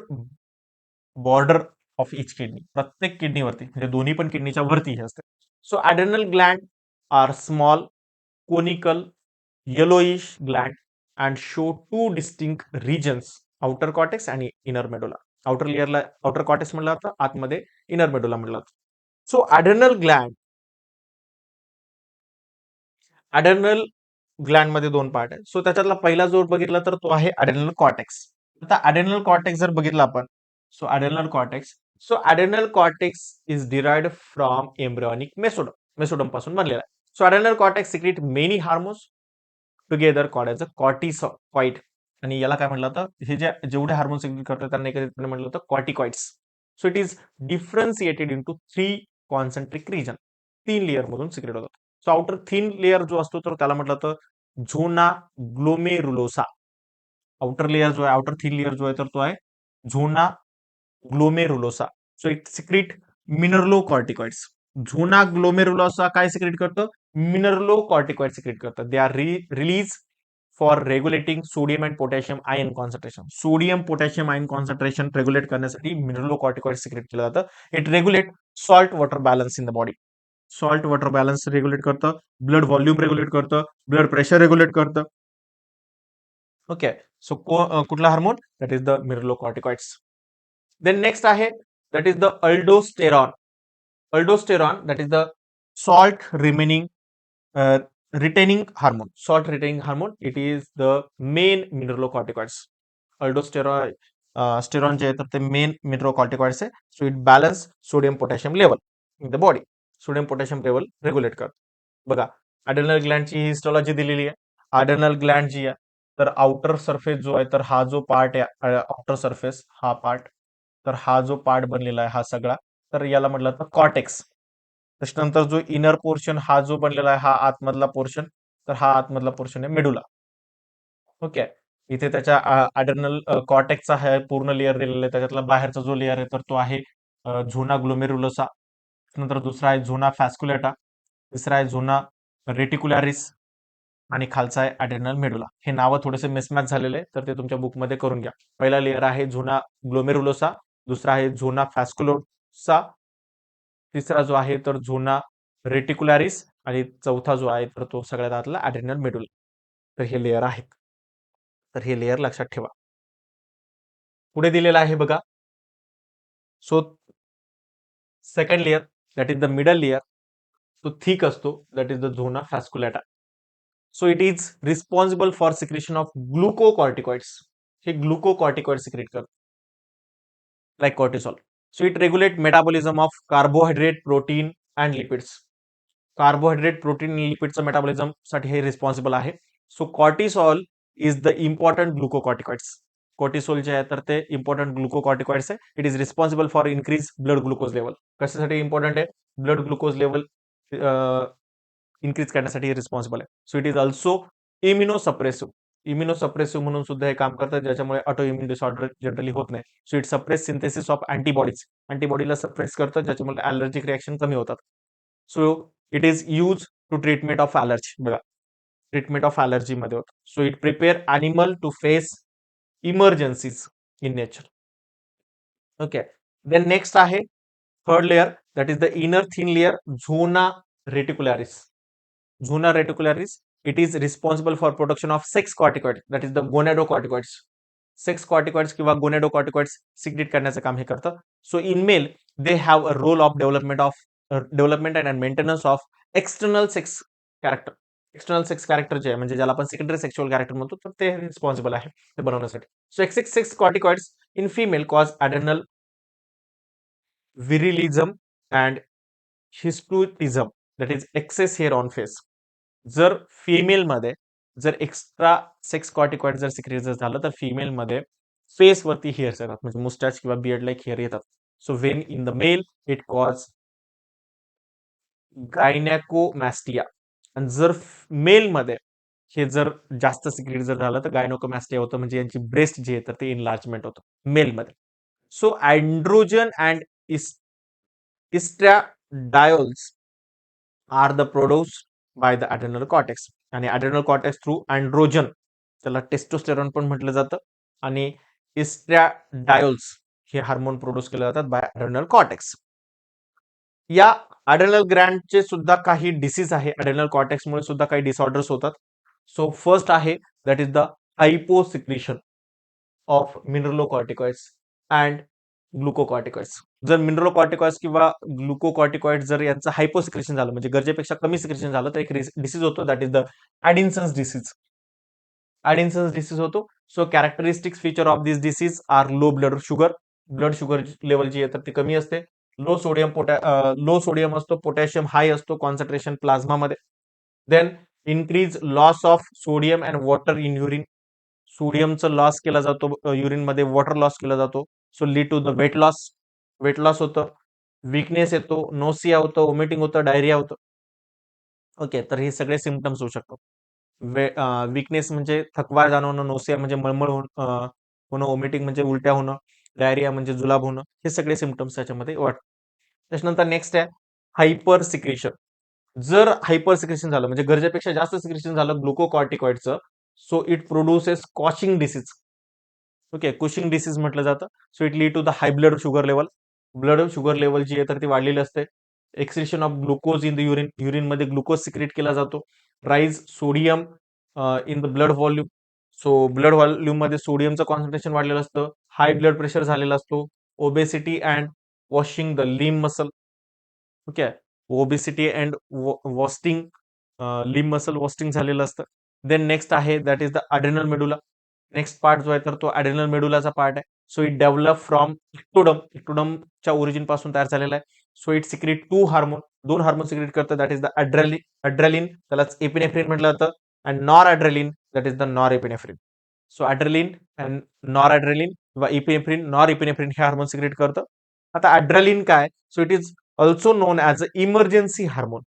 border of each kidney. प्रत्येक किडनीवरती, म्हणजे दोन्ही पण किडनीच्या वरती हे असते. So adrenal gland are small, conical, yellowish gland and show two distinct regions, outer cortex आणि इनर मेडुला. आउटर कॉर्टेक्स म्हटलं जातं, आतमध्ये इनर मेडुला म्हटलं जातं. सो ॲड्रेनल ग्लॅन्ड मध्ये दोन पार्ट आहे. सो त्याच्यातला पहिला जो बघितला तर तो आहे ॲड्रेनल कॉर्टेक्स. आता ॲड्रेनल कॉर्टेक्स जर बघितला आपण, adrenal cortex is derived from embryonic mesoderm पासून बनलेला आहे. So adrenal cortex secrete many hormones together called as a corticoid. आणि याला काय म्हटलं होतं, हे जेवढे हार्मोन सिक्रेट करतात त्यांना एकत्रितपणे म्हटलं होतं corticoids. So it is differentiated into 3 concentric region. 3 layer मधून सिक्रेट होतात. सो आउटर थिन लेअर जो असतो तर त्याला म्हटलं जातं zona glomerulosa. Outer thin layer जो आहे तर तो आहे zona glomerulosa. So it secrete mineralocorticoids. Zona glomerulosa काय सिक्रेट करतं, मिनरलो कॉर्टिकॉइड सिक्रेट करतं. They are release for regulating sodium and potassium ion concentration. Sodium potassium ion concentration regulate करण्यासाठी मिनरलो corticoid secrete केलं जातं. It regulate salt water balance in the body. Salt water balance regulate करतं, blood volume regulate करतं, blood pressure regulate करतं. Okay. So कुठला हार्मोन, that is the mineralocorticoids. Then next आहे that is the aldosterone. Aldosterone that is the salt retaining hormone. Salt retaining hormone, it is the main mineralocorticoids. Aldosterone sterone जे आहे तर ते main mineralocorticoids आहे. So it balance sodium potassium level in the body. Sodium potassium level regulate करतो. बघा, adrenal ग्लॅन्डची हिस्टॉलॉजी दिलेली आहे. Adrenal ग्लॅन्ड जी आहे तर आउटर सरफेस जो आहे तर हा जो पार्ट आहे आउटर सरफेस, हा पार्ट, तर हा जो पार्ट बनलेला आहे हा सगळा, तर याला म्हटलं तर कॉर्टेक्स. त्याच्यानंतर जो इनर पोर्शन हा जो बनलेला आहे हा आतमधला पोर्शन, तर हा आतमधला पोर्शन आहे मेडुला. ओके. इथे त्याच्या ॲड्रेनल कॉर्टेक्सचा आहे पूर्ण लेअर दिलेला आहे. त्याच्यातला बाहेरचा जो लेअर आहे तर तो आहे झोना ग्लोमेरुलोसा. नंतर दुसरा आहे झोना फॅस्क्युलेटा, तिसरा आहे झोना रेटिक्युलारिस, आणि खालचा आहे ॲड्रेनल मेडुला. हे नावं थोडेसे मिसमॅच झालेले तर ते तुमच्या बुकमध्ये करून घ्या. पहिला लेअर आहे झोना ग्लोमेरुलोसा, दुसरा आहे झोना फॅस्क्युलोसा, तिसरा जो आहे तर झोना रेटिक्युलारिस, आणि चौथा जो आहे तर तो सगळ्यात आतला ॲड्रेनल मेडुला. तर हे लेअर आहेत. तर हे लेअर लक्षात ठेवा. पुढे दिलेला आहे बघा. So second layer that is the middle layer, तो थिक असतो, that is the zona fasciculata. So it is responsible for secretion of glucocorticoids. हे ग्लुकोकॉर्टिकॉइड सिक्रेट करतो, like cortisol. So it regulate metabolism of carbohydrate, protein and lipids. Carbohydrate, protein आणि लिपिडचं metabolism साठी हे responsible आहे. So cortisol is the important glucocorticoids. Cortisol जे आहे तर ते इम्पॉर्टंट ग्लुकोकॉर्टिकॉइड्स आहे. It is responsible for increase blood glucose level. कशासाठी इम्पॉर्टंट आहे, ब्लड ग्लुकोज लेवल इन्क्रीज करण्यासाठी रिस्पॉन्सिबल आहे. So it is also immunosuppressive. Immunosuppressive म्हणून सुद्धा हे काम करतात, ज्याच्यामुळे ऑटो इम्युन डिसऑर्डर जनरली होत नाही. So it suppress synthesis of antibodies. अँटीबॉडीला सप्रेस करतं, ज्याच्यामुळे ॲलर्जिक रिएक्शन कमी होतात. So it is use to treatment of allergy. बघा, ट्रीटमेंट ऑफ ॲलर्जी मध्ये होतं. So it prepare animal to face emergencies in nature. Okay. Then next आहे third layer, that is the inner thin layer, zona reticularis. Zona reticularis it is responsible for production of sex corticoid that is the gonadocorticoids. Sex corticoids किंवा gonadocorticoids secret करण्याचं काम हे करतं. So in male they have a role of development and maintenance of external sex character. External sex character जे आहे म्हणजे ज्याला आपण सेकंडरी सेक्शुअल कॅरेक्टर म्हणतो, तर ते रिस्पॉन्सिबल आहे ते बनवण्यासाठी. So excess sex corticoids in female cause adrenal virilism and hirsutism that is excess hair on face. जर फिमेलमध्ये जर एक्स्ट्रा सेक्स कॉर्टिकॉइड जर सिक्रेट जर झालं तर फिमेलमध्ये फेसवरती हेअर्स येतात म्हणजे मुस्टॅच किंवा बियर्ड लाईक हेअर येतात. So when in the male it cause gynaecomastia. आणि जर मेलमध्ये हे जर जास्त सिक्रेट जर झालं तर गायनोकोमॅस्टिया होतं म्हणजे यांची ब्रेस्ट जे आहे तर ते इनलार्जमेंट होतं मेलमध्ये. So androgen and estradiols are the produced by the adrenal cortex. आणि ॲड्रेनल कॉर्टेक्स थ्रू अँड्रोजन, त्याला टेस्टोस्टेरॉन पण म्हटलं जातं, आणि इस्ट्रॅडायोल्स हे हार्मोन प्रोड्यूस केले जातात बाय ॲड्रेनल कॉर्टेक्स. या ॲड्रेनल ग्लँडचे सुद्धा काही डिसीज आहे, ॲड्रेनल कॉर्टेक्समुळे सुद्धा काही डिसऑर्डर्स होतात. सो फर्स्ट आहे that is the hyposecretion of mineralocorticoids and glucocorticoids. जर मिनरलोकॉर्टिकॉइड्स किंवा ग्लुकोकॉर्टिकॉइड जर यांचं हायपोसिक्रेशन झालं म्हणजे गरजेपेक्षा कमी सिक्रेशन झालं तर एक डिसीज होतो that is the Addison's disease. Addison's disease होतो. So characteristic feature of this disease are low blood sugar. Blood sugar level जी आहे तर ती कमी असते. लो सोडियम असतो, पोटॅशियम हाय असतो कॉन्सन्ट्रेशन प्लाझ्मामध्ये. Then increase loss of sodium and water in urine. सोडियमचं लॉस केला जातो युरिनमध्ये, वॉटर लॉस केला जातो. So lead to the weight loss होतं, विकनेस येतो, नोसिया होतं, वॉमिटिंग होतं, डायरिया होतं. ओके, तर हे सगळे सिम्पटम्स होऊ शकतात. विकनेस म्हणजे थकवा जाणवणं, नोसिया म्हणजे मळमळ होणं, वॉमिटिंग म्हणजे उलट्या होणं, डायरिया म्हणजे जुलाब होणं, हे सगळे सिम्पटम्स त्याच्यामध्ये वाटतात. त्याच्यानंतर नेक्स्ट आहे हायपर सिक्रेशन. जर हायपर सिक्रेशन झालं म्हणजे गरजेपेक्षा जास्त सिक्रेशन झालं ग्लुकोकॉर्टिकॉइडचं, so it produces Cushing disease. Okay, Cushing disease म्हटलं जातं. So it lead to the high blood sugar level. Blood sugar level जी आहे तर ती वाढलेली असते. Excretion of glucose in the urine. युरिनमध्ये ग्लुकोज सिक्रेट केला जातो. Rise sodium in the blood volume. So blood volume मध्ये सोडियमचं कॉन्सन्ट्रेशन वाढलेलं असतं. हाय ब्लड प्रेशर झालेला असतो. Obesity and wasting the limb muscle. Okay, obesity and wasting limb muscle wasting झालेलं असतं. देन नेक्स्ट आहे that is the adrenal medulla. Next part जो आहे तर तो ॲड्रेनल मेडुलाचा पार्ट आहे. सो इट डेव्हलप फ्रॉम इक्टोडमच्या ओरिजिन पासून तयार झालेला आहे. सो इट सिक्रेट दोन हार्मोन सिक्रेट करतं दॅट इज द अड्रेलिन, त्यालाच एपिनेफ्रिन म्हटलं जातं, and noradrenaline that is the nor epinephrine. So ॲड्रेलिन and nor ॲड्रेलिन किंवा इपिनेफ्रिन, नॉर एपिनेफ्रिन हे हार्मोन सिक्रेट करतं. आता ॲड्रेलिन काय? So it is also non as a emergency hormone.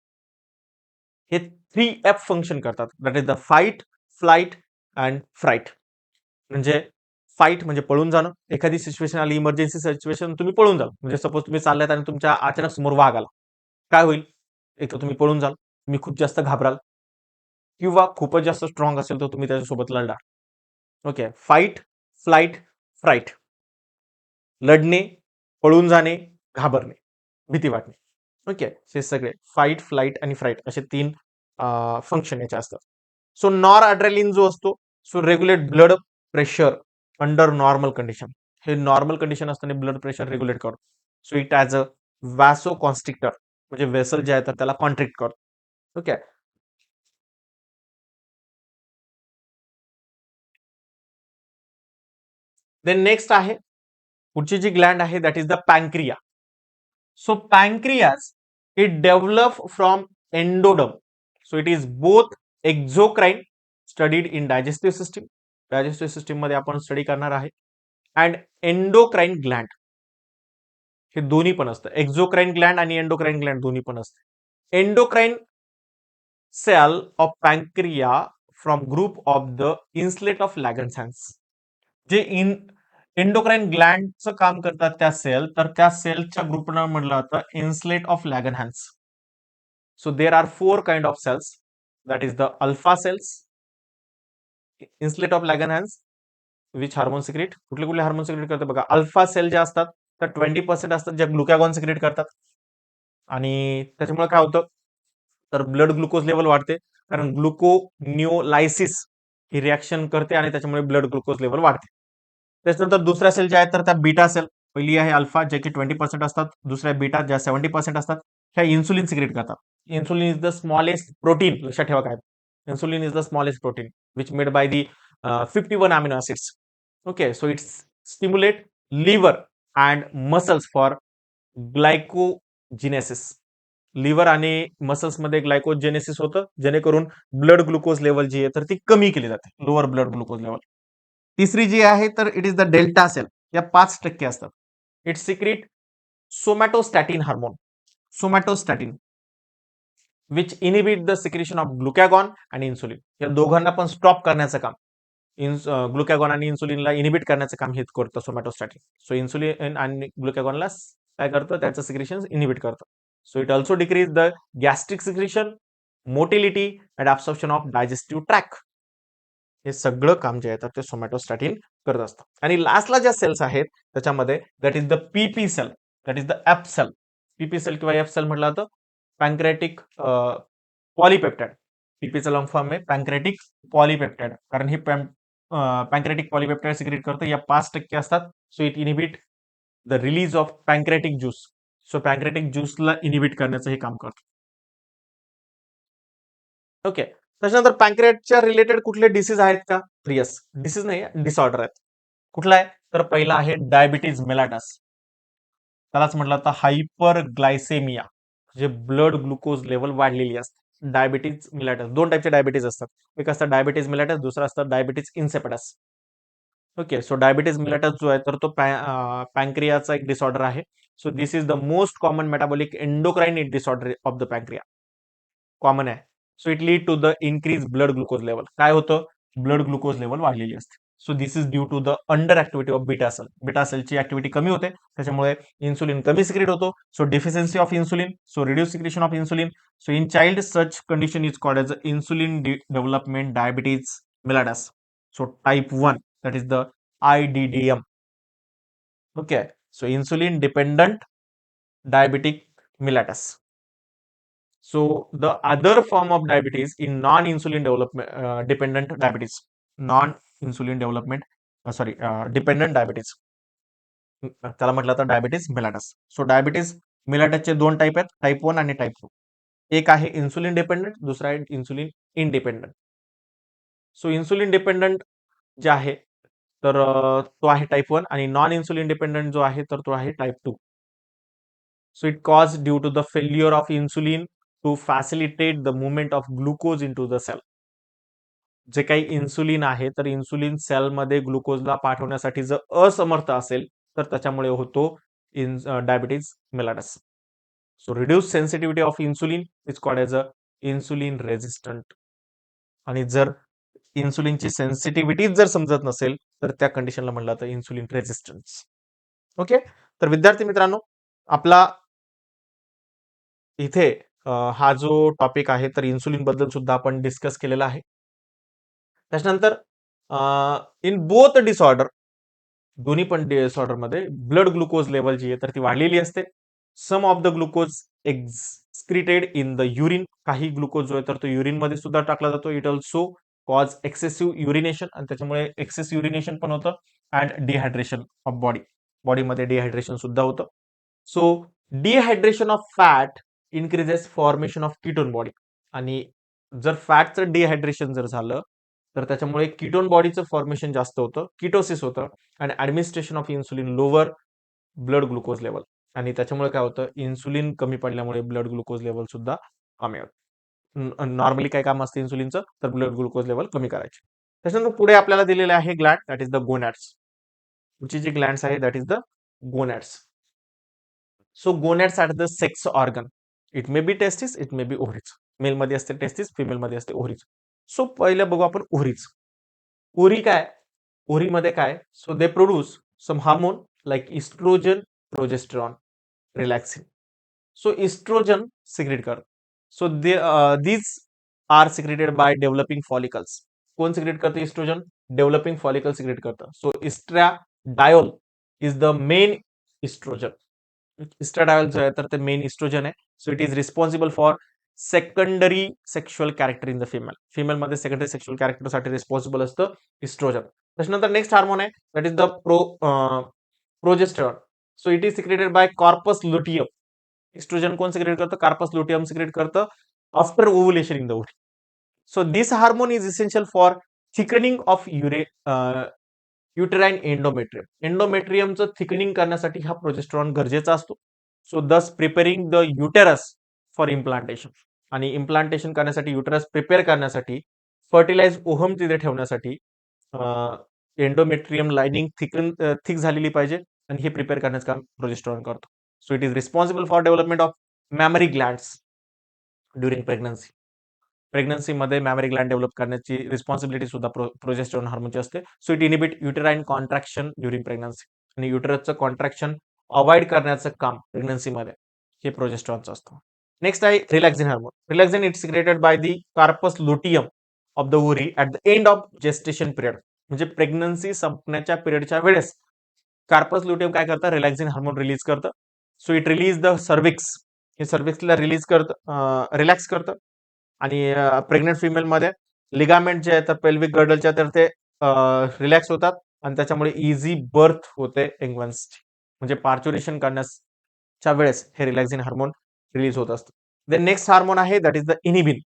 हे 3F फंक्शन करतात that is the fight, flight and freight. म्हणजे fight म्हणजे पळून जाणं, एखादी सिच्युएशन आली, इमर्जन्सी सिच्युएशन, तुम्ही पळून जाल. म्हणजे सपोज तुम्ही चाललात आणि तुमच्या अचानक समोर वाघ आला, काय होईल? एक तर तुम्ही पळून जाल, तुम्ही खूप जास्त घाबराल, किंवा खूपच जास्त स्ट्रॉंग असेल तर तुम्ही त्याच्यासोबत लढणार. Okay, fight, flight, freight. लढणे, पळून जाणे, घाबरणे, भीती वाटणे. ओके, हे सगळे फाईट, फ्लाईट आणि फ्राईट असे 3 फंक्शन याचे असतात. सो नॉर ॲड्रेलिन जो असतो, so regulate blood pressure under normal condition. हे नॉर्मल कंडिशन असताना ब्लड प्रेशर रेग्युलेट करतो. So it as a vasoconstrictor, म्हणजे वेसल जे आहे तर त्याला कॉन्ट्रिक्ट करतो. ओके, देन नेक्स्ट आहे पुढची जी ग्लँड आहे that is the pancreas. So pancreas, it develop from endodome. So it is both exocrine, studied in digestive system. Digestive system मध्ये आपण स्टडी करणार आहे. अँड एंडोक्राइन ग्लँड, हे दोन्ही पण असतं. एक्झोक्राइन ग्लँड आणि एंडोक्राइन ग्लँड दोन्ही पण असते. Endocrine cell of pancreas from group of the islet of Langerhans. जे एंडोक्राइन ग्लँडचं काम करतात त्या सेल, तर त्या सेलच्या ग्रुपना म्हटलं जातं islet of Langerhans. So there are 4 kind of cells, that is the alpha cells, islet of Langerhans which hormone secrete. कुठले कुठले हार्मोन सिक्रेट करतात बघा. अल्फा सेल जे असतात तर 20% असतात ज्या ग्लुकॅगॉन सिक्रेट करतात, आणि त्याच्यामुळे काय होतं तर ब्लड ग्लुकोज लेवल वाढते, कारण ग्लुकोनिओलायसिस ही रिॲक्शन करते आणि त्याच्यामुळे ब्लड ग्लुकोज लेवल वाढते. त्याच्यानंतर दुसऱ्या सेल ज्या आहेत तर त्या बीटा सेल. पहिली आहे अल्फा ज्या की 20% असतात, दुसऱ्या बीटा ज्या 70% असतात. ह्या इन्सुलिन सिक्रेट करतात. Insulin is the smallest protein, लक्षात ठेवा काय. Insulin is the smallest protein which made by the 51 amino acids. Okay, so it's stimulate liver and muscles for glycogenesis. Liver आणि मसल्स मध्ये ग्लायकोजेनेसिस होतं, जेणेकरून ब्लड ग्लुकोज लेवल जी आहे तर ती कमी केली जाते, लोअर ब्लड ग्लुकोज लेवल. तिसरी जी आहे तर it is the delta cell. या 5% असतात. It secrete somatostatin hormone. Somatostatin which inhibit the secretion of glucagon आणि इन्सुलिन. या दोघांना पण स्टॉप करण्याचं काम ग्लुकॅगॉन आणि इन्सुलिनला इनिबिट करण्याचं काम हे करतं सोमॅटोस्टॅटिन. सो इन्सुलिन आणि ग्लुकॅगॉनला काय करतं, त्याचं सिक्रेशन इनिबिट करतं. So it also decrease the gastric secretion, motility and absorption of digestive track. हे सगळं काम जे आहे ते सोमॅटोस्टॅटिन करत असतं. आणि लास्टला ज्या सेल्स आहेत त्याच्यामध्ये that is the PP cell, that is the F cell. PP cell किंवा एफ सेल म्हटलं तर पॅन्क्रेटिक पॉलीपेप्टाइड. पीपीचा लॉंग फॉर्म आहे पॅन्क्रेटिक पॉलीपेप्टाइड, कारण हे पॅन्क्रेटिक पॉलीपेप्टाइड सिक्रेट करतं. या 5% असतात. So it inhibit the release of pancreatic juice. So pancreatic ज्यूसला इनिबिट करण्याचं हे काम करतं. ओके. त्याच्यानंतर पॅन्क्रियाच्या रिलेटेड कुठले डिसीज आहेत का? येस, डिसीज नाही, डिसऑर्डर आहेत. कुठला आहे तर पहिला आहे डायबिटीज मेलाटस. त्यालाच म्हटलं तर हायपर ग्लायसेमिया, जे ब्लड ग्लुकोज लेवल वाढलेली असते. डायबिटीज मिलाटस, दोन टाईपचे डायबिटीज असतात. एक असतं डायबिटीज मिलाटस, दुसरं असतं diabetes insipidus. Okay. So diabetes mellitus जो आहे तर तो पॅन्क्रियाचा एक डिसऑर्डर आहे. So this is the most common metabolic endocrine disorder of the pancreas. Common आहे. So it lead to the increase blood glucose level. काय होतं, ब्लड ग्लुकोज लेवल वाढलेली असते. So this is due to the under activity of beta cell. Beta सेलची activity कमी होते, त्याच्यामुळे insulin कमी सिक्रेट होतो. So deficiency of insulin, so reduce secretion of insulin. So in child such condition is called as insulin development diabetes mellitus. So type 1 that is the IDDM. Okay, so insulin dependent diabetic mellitus. So the other form of diabetes in non-insulin development dependent diabetes, non-insulin development dependent diabetes, त्याला म्हटलं तर diabetes mellitus. So diabetes मिलाटसचे दोन type आहेत, type 1 आणि type 2. एक आहे insulin dependent, दुसरा आहे insulin independent. So insulin dependent जे आहे तर तो आहे टाईप 1 आणि नॉन इन्सुलिन डिपेंडंट जो आहे तर तो आहे type 2. So it cause due to the failure of insulin to facilitate the movement of glucose in to the cell. जे काही इन्सुलिन आहे तर इन्सुलिन सेलमध्ये ग्लुकोजला पाठवण्यासाठी जर असमर्थ असेल तर त्याच्यामुळे होतो diabetes mellitus. So reduce sensitivity of insulin is called as a insulin resistant. आणि जर इन्सुलिनची सेन्सिटिव्हिटी जर समजत नसेल तर त्या कंडिशनला म्हटलं तर इन्सुलिन रेझिस्टन्स. ओके. तर विद्यार्थी मित्रांनो, आपला इथे हा जो टॉपिक आहे तर इन्सुलिन बद्दल सुद्धा आपण डिस्कस केलेला आहे. त्याच्यानंतर इन बोथ डिसऑर्डर, दोन्ही पण डिसऑर्डर मध्ये ब्लड ग्लुकोज लेवल जी आहे तर ती वाढलेली असते. Some of the glucose excreted in the urine, काही ग्लुकोज जो आहे तर तो युरिन मध्ये सुद्धा टाकला जातो. It also cause excessive urination, आणि त्याच्यामुळे एक्सेस युरिनेशन पण होतं. अँड डिहायड्रेशन ऑफ बॉडीमध्ये डिहायड्रेशन सुद्धा होतं. So dehydration of fat increases formation of ketone body. आणि जर फॅटचं डिहायड्रेशन जर झालं तर त्याच्यामुळे कीटोन बॉडीचं फॉर्मेशन जास्त होतं, किटोसिस होतं. आणि administration of insulin lower blood glucose level, आणि त्याच्यामुळे काय होतं, इन्सुलिन कमी पडल्यामुळे ब्लड ग्लुकोज लेवल सुद्धा कमी होतं. नॉर्मली काय काम असतं इन्सुलिनचं तर ब्लड ग्लुकोज लेवल कमी करायचे. त्याच्यानंतर पुढे आपल्याला दिलेले आहे gland, that is the gonads. पुढची जी ग्लँड्स आहे that is the gonads. So gonads are the sex organ. It may be testis, it may be ovaries. Male मध्ये असते टेस्टिस, फिमेल मध्ये असते ओव्हरीज. सो पहिले बघू आपण ओव्हरीज. ओव्हरी काय, ओव्हरीमध्ये काय, so they produce some hormone like estrogen, progesterone, relaxin. So estrogen secrete करत. So these are secreted by developing follicles. कोण सिक्रेट करते इस्ट्रोजन, डेव्हलपिंग फॉलिकल सिक्रेट करतं. So estradiol is the main estrogen. Estradiol जो आहे तर ते main estrogen आहे. So it is responsible for secondary sexual character in the female. फिमेलमध्ये secondary sexual कॅरेक्टरसाठी रिस्पॉन्सिबल असतं इस्ट्रोजन. त्याच्यानंतर नेक्स्ट हार्मोन आहे that is the progesterone. So it is secreted by corpus luteum. Estrogen कोण secrete करतं? Corpus luteum secret करतं after ovulation in the ovary. So this hormone is essential for thickening of uterine endometrium. एंडोमेट्रियमचं thickening करण्यासाठी हा progesterone गरजेचा असतो. So this preparing the uterus for implantation. आणि implantation करण्यासाठी युटेरस प्रिपेअर करण्यासाठी फर्टिलाइज ओहम तिथे ठेवण्यासाठी एंडोमेट्रियम लाइनिंग थिक झालेली पाहिजे आणि हे प्रिपेअर करण्याचं काम प्रोजेस्टेरॉन करतो. So it is responsible for development of mammary glands during pregnancy. प्रेग्नन्सीमध्ये मॅमरी ग्लँड डेव्हलप करण्याची रिस्पॉन्सिबिलिटी सुद्धा प्रोजेस्टेरॉन हार्मोनची असते. So it inhibit uterine contraction during pregnancy. आणि युटेरसचं कॉन्ट्रॅक्शन अवॉइड करण्याचं काम प्रेग्नन्सीमध्ये हे प्रोजेस्टेरॉनचं असतं. नेक्स्ट आहे relaxin hormone. Relaxin it secreted by the corpus luteum of the ovary at the end of gestation period. म्हणजे प्रेग्नन्सी संपण्याच्या पिरियडच्या वेळेस कार्पस लुटियम काय करतं? रिलॅक्सिन हार्मोन रिलीज करतं. So it release the cervix. हे सर्विक्सला रिलीज करतं, रिलॅक्स करतं. आणि प्रेग्नंट फिमेलमध्ये लिगामेंट जे आहेत तर पेल्विक गर्डलच्या तर ते रिलॅक्स होतात आणि त्याच्यामुळे इझी बर्थ होते एंग्वन्सची. म्हणजे पार्च्युरेशन करण्याच्या वेळेस हे रिलॅक्सिन हार्मोन रिलीज होत असतं. देन नेक्स्ट हार्मोन आहे that is the inhibin.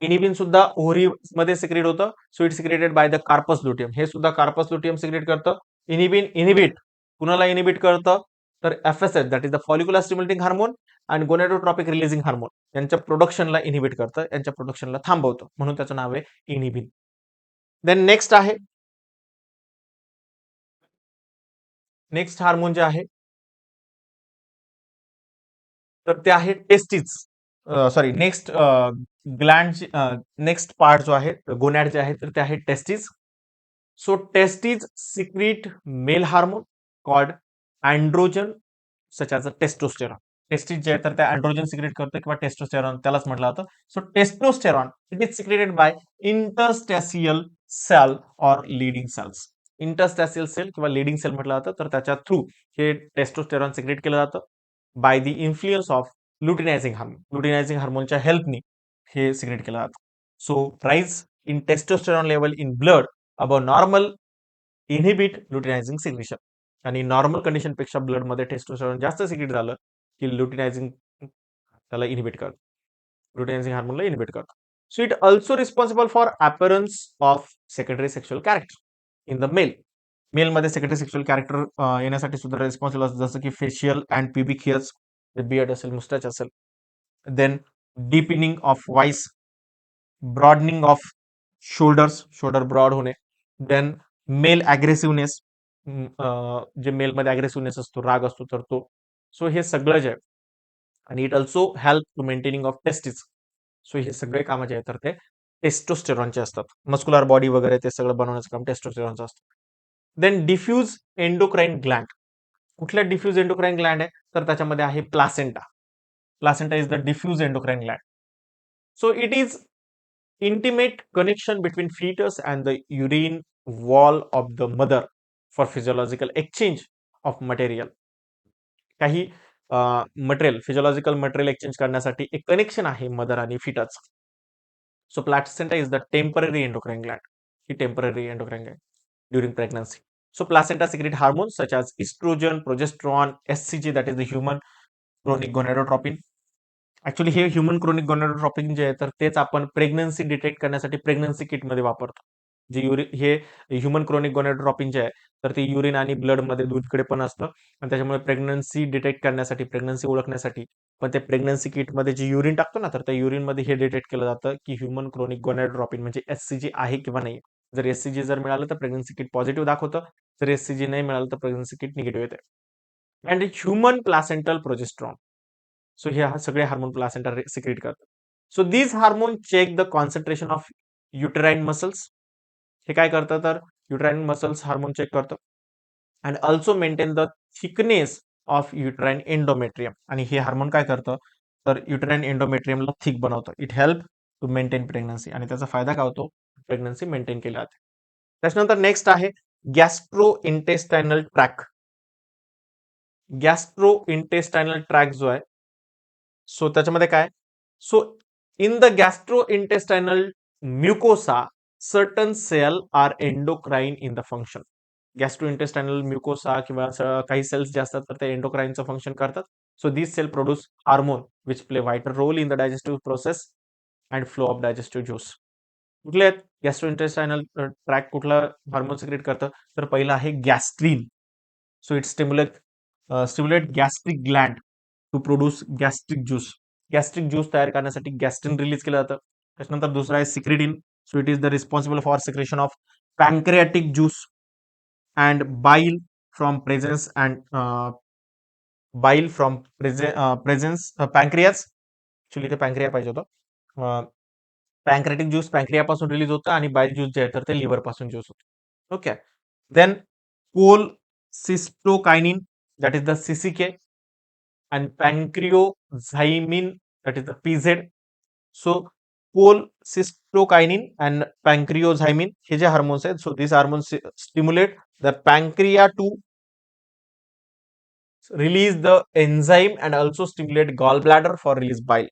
Inhibin सुद्धा ओव्हरी मध्ये सिक्रेट होतं. So it secreted by the corpus luteum. हे सुद्धा कार्पस लुटियम सिक्रेट करतं. इनिबिन इनिबिट कुणाला इनिबिट करतं? तर FSH that is the follicular stimulating hormone आणि गोनेडोट्रॉपिक रिलीजिंग हार्मोन यांच्या प्रोडक्शनला इनिबिट करतं, यांच्या प्रोडक्शनला थांबवतं, म्हणून त्याचं नाव आहे इनिबिन. देन नेक्स्ट आहे नेक्स्ट हार्मोन जे आहे तर ते आहे testis. Sorry next gland next part जो आहे गोनॅड जे आहे तर ते आहे testis. So testis secrete male hormone called androgen such as a testosterone. Testis जे आहे तर ते अँड्रोजन सिक्रेट करतं किंवा टेस्टोस्टेरॉन त्यालाच म्हटलं जातं. So testosterone it is secreted by interstitial cell or Leydig cells. Interstitial cell किंवा लिडिंग सेल म्हटलं जातं तर त्याच्या थ्रू हे टेस्टोस्टेरॉन सिक्रेट केलं जातं by the influence of luteinising hormone. Luteinising हार्मोनच्या हेल्पनी हे सिक्रेट केलं जातं. So rise in testosterone level in blood above normal inhibit luteinising signature. आणि नॉर्मल कंडिशन पेक्षा ब्लड मध्ये टेस्टोस्टेरॉन जास्त सिक्रेट झालं की लुटिनायझिंग त्याला इनहिबिट करतं, लुटिनायझिंग हार्मोनला इनहिबिट करतं. So it also responsible for appearance of secondary sexual character in the male. मेलमध्ये सेकंडरी सेक्शुअल कॅरेक्टर येण्यासाठी सुद्धा रिस्पॉन्सिबल असतं, जसं की facial and pubic hairs, beard असेल, मुस्टॅच असेल. Then deepening of voice, broadening of shoulders, shoulder broad होणे. Then male aggressiveness, जे मेलमध्ये अग्रेसिव्हनेस असतो, राग असतो तर तो. सो हे सगळं जे आहे आणि it also help to maintaining of testis. So हे सगळे कामं जे आहेत तर ते टेस्टोस्टेरॉनचे असतात. मस्क्युलर बॉडी वगैरे ते सगळं बनवण्याचं काम टेस्टोस्टेरॉनचं असतं. Then diffuse endocrine gland. कुठल्या डिफ्यूज एंडोक्राइन ग्लँड आहे तर त्याच्यामध्ये आहे placenta. Placenta is the diffuse endocrine gland. So it is intimate connection between fetus and the urine wall of the mother for physiological exchange of material. काही material, physiological material exchange करण्यासाठी एक connection आहे mother आणि fetus. So placenta is the temporary endocrine gland. ही temporary endocrine gland during pregnancy. So placenta secret hormones such as estrogen, progesterone, HCG that is the human chronic gonadotropin. Actually हे human chronic gonadotropin जे आहे तर तेच आपण pregnancy detect करण्यासाठी pregnancy किटमध्ये वापरतो. जे हे ह्युमन क्रोनिक गोनेडोट्रॉपिन जे आहे तर ते युरिन आणि ब्लडमध्ये दोन्हीकडे पण असतं आणि त्याच्यामुळे प्रेग्नन्सी डिटेक्ट करण्यासाठी, प्रेग्नन्सी ओळखण्यासाठी पण ते प्रेग्नन्सी किटमध्ये जे युरिन टाकतो ना तर त्या युरिनमध्ये हे डिटेक्ट केलं जातं की ह्युमन क्रोनिक गोनेडोट्रॉपिन म्हणजे एससीजी आहे किंवा नाही. जर एससीजी जर मिळालं तर प्रेग्नन्सी किट पॉझिटिव्ह दाखवतं, जर एससीजी नाही मिळालं तर प्रेग्नन्सी किट निगेटिव्ह येते. And human placental progesterone. So हे सगळे हार्मोन प्लासेंटा सिक्रेट करतात. So these hormone check the concentration of uterine muscles. हे काय करतं तर युटेराइन मसल्स हार्मोन चेक करतं and also maintain the thickness of uterine endometrium. आणि हे हार्मोन काय करतं तर युटेराइन एंडोमेट्रियमला थिक बनवतं. It help to maintain pregnancy आणि त्याचा फायदा काय होतो? प्रेग्नन्सी मेंटेन केली जाते. त्याच्यानंतर नेक्स्ट आहे गॅस्ट्रो इंटेस्टायनल ट्रॅक. गॅस्ट्रो इंटेस्टायनल ट्रॅक जो आहे सो त्याच्यामध्ये काय So in the gastrointestinal mucosa, certain cell are endocrine in the function. गॅस्ट्रोइंटेस्टायनल म्युकोसा किंवा काही सेल्स जे असतात तर ते एंडोक्राईनचं फंक्शन करतात. So this cell produce hormone which play vital role in the digestive process and flow of digestive juice. कुठले आहेत गॅस्ट्रोइंटेस्टायनल ट्रॅक कुठला हार्मोन सिक्रेट करतं तर पहिला आहे gastrin. So it stimulate gastric gland to produce gastric juice. Gastric juice तयार करण्यासाठी gastrin release केलं जातं. त्याच्यानंतर दुसरा आहे secretin. So it is the responsible for secretion of pancreatic juice and bile from presence and bile from presence pancreas. Actually ते पॅन्क्रिया पाहिजे होतं. पॅन्क्रियाटिक ज्यूस पॅन्क्रियापासून रिलीज होतं आणि बाईल ज्यूस जे आहे तर ते लिव्हर पासून ज्यूस होतं. Okay. Then cholecystokinin that is the CCK and pancreozymin that is the PZ. So cholecystokinin and pancreozymin हे जे हार्मोन्स आहेत, so this hormone stimulate the pancreas to release the enzyme and also stimulate gall bladder for release bile.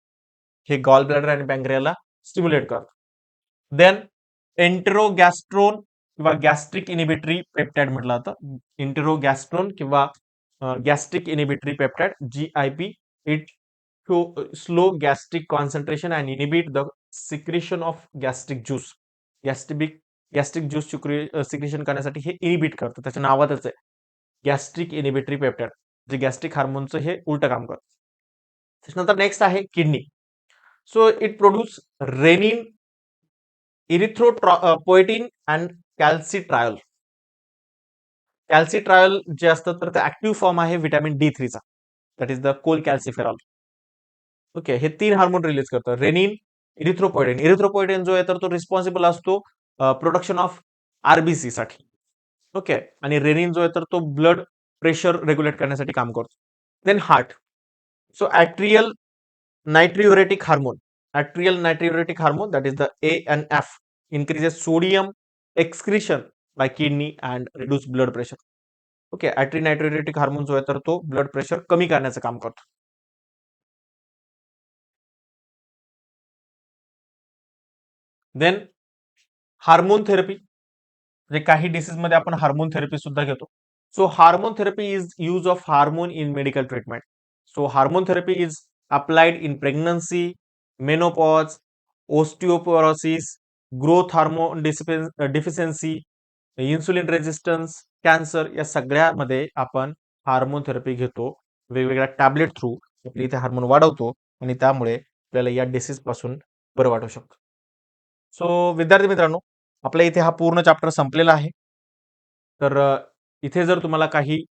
हे gall bladder आणि पॅन्क्रियाला stimulate करतात. Then एंटेरोगॅस्ट्रोन किंवा gastric inhibitory peptide म्हटलं जातं. Enterogastrone किंवा gastric inhibitory peptide GIP. It slow gastric concentration and inhibit the secretion of gastric juice. Gastric juice secretion करण्यासाठी हे inhibit करतं. त्याच्या नावातच आहे गॅस्ट्रिक इनिबिटरी पेप्टाइड, जे गॅस्ट्रिक हार्मोनचं हे उलट काम करतं. त्याच्यानंतर नेक्स्ट आहे kidney. So it produce renin, erythropoietin and calcitriol. Calcitriol जे असतं तर ते ऍक्टिव्ह फॉर्म आहे व्हिटॅमिन D3 चा. That is the cholecalciferol. Okay. हे 3 हार्मोन रिलीज करतं. Renin, erythropoietin. इरिथ्रोपोएटिन जो आहे तर तो रिस्पॉन्सिबल असतो प्रोडक्शन ऑफ RBC साठी. ओके. आणि रेनिन जो आहे तर तो ब्लड प्रेशर रेग्युलेट करण्यासाठी काम करतो. Then heart. So atrial natriuretic hormone. Atrial natriuretic hormone that is the ANF increases sodium excretion by kidney and reduce blood pressure. Okay. Atrial natriuretic hormone जो आहे तर तो ब्लड प्रेशर कमी करण्याचं काम करतो. देन हार्मोन थेरपी, म्हणजे काही डिसीज मध्ये आपण हार्मोन थेरपी सुद्धा घेतो. So hormone therapy is use of hormone in medical treatment. So hormone therapy is applied in pregnancy, menopause, osteoporosis, growth hormone deficiency, insulin resistance, cancer, या सगळ्यामध्ये आपण hormone therapy घेतो. वेगवेगळ्या टॅबलेट थ्रू आपले इथे hormone वाढवतो आणि त्यामुळे आपल्याला या डिसीज पासून बरं वाटू शकतं. सो विद्यार्थी मित्रांनो, आपल्या इथे हा पूर्ण चॅप्टर संपलेला आहे. तर इथे जर तुम्हाला काही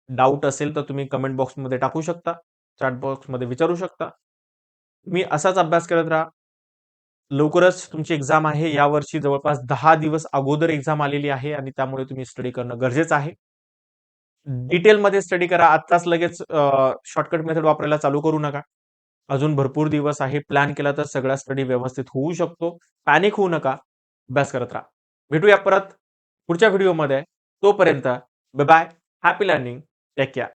डाऊट असेल तर तुम्ही कमेंट बॉक्समध्ये टाकू शकता, चॅट बॉक्समध्ये विचारू शकता. तुम्ही असाच अभ्यास करत राहा. लवकरच तुमची एक्झाम आहे. यावर्षी जवळपास 10 दिवस अगोदर एक्झाम आलेली आहे आणि त्यामुळे तुम्ही स्टडी करणं गरजेचं आहे. डिटेलमध्ये स्टडी करा. आत्ताच लगेच शॉर्टकट मेथड वापरायला चालू करू नका. अजून भरपूर दिवस आहे. प्लॅन केला तर सगळा स्टडी व्यवस्थित होऊ शकतो. पॅनिक होऊ नका. अभ्यास करत राहा. भेटूया परत पुढच्या व्हिडिओमध्ये. तोपर्यंत bye bye. Happy learning. Take care.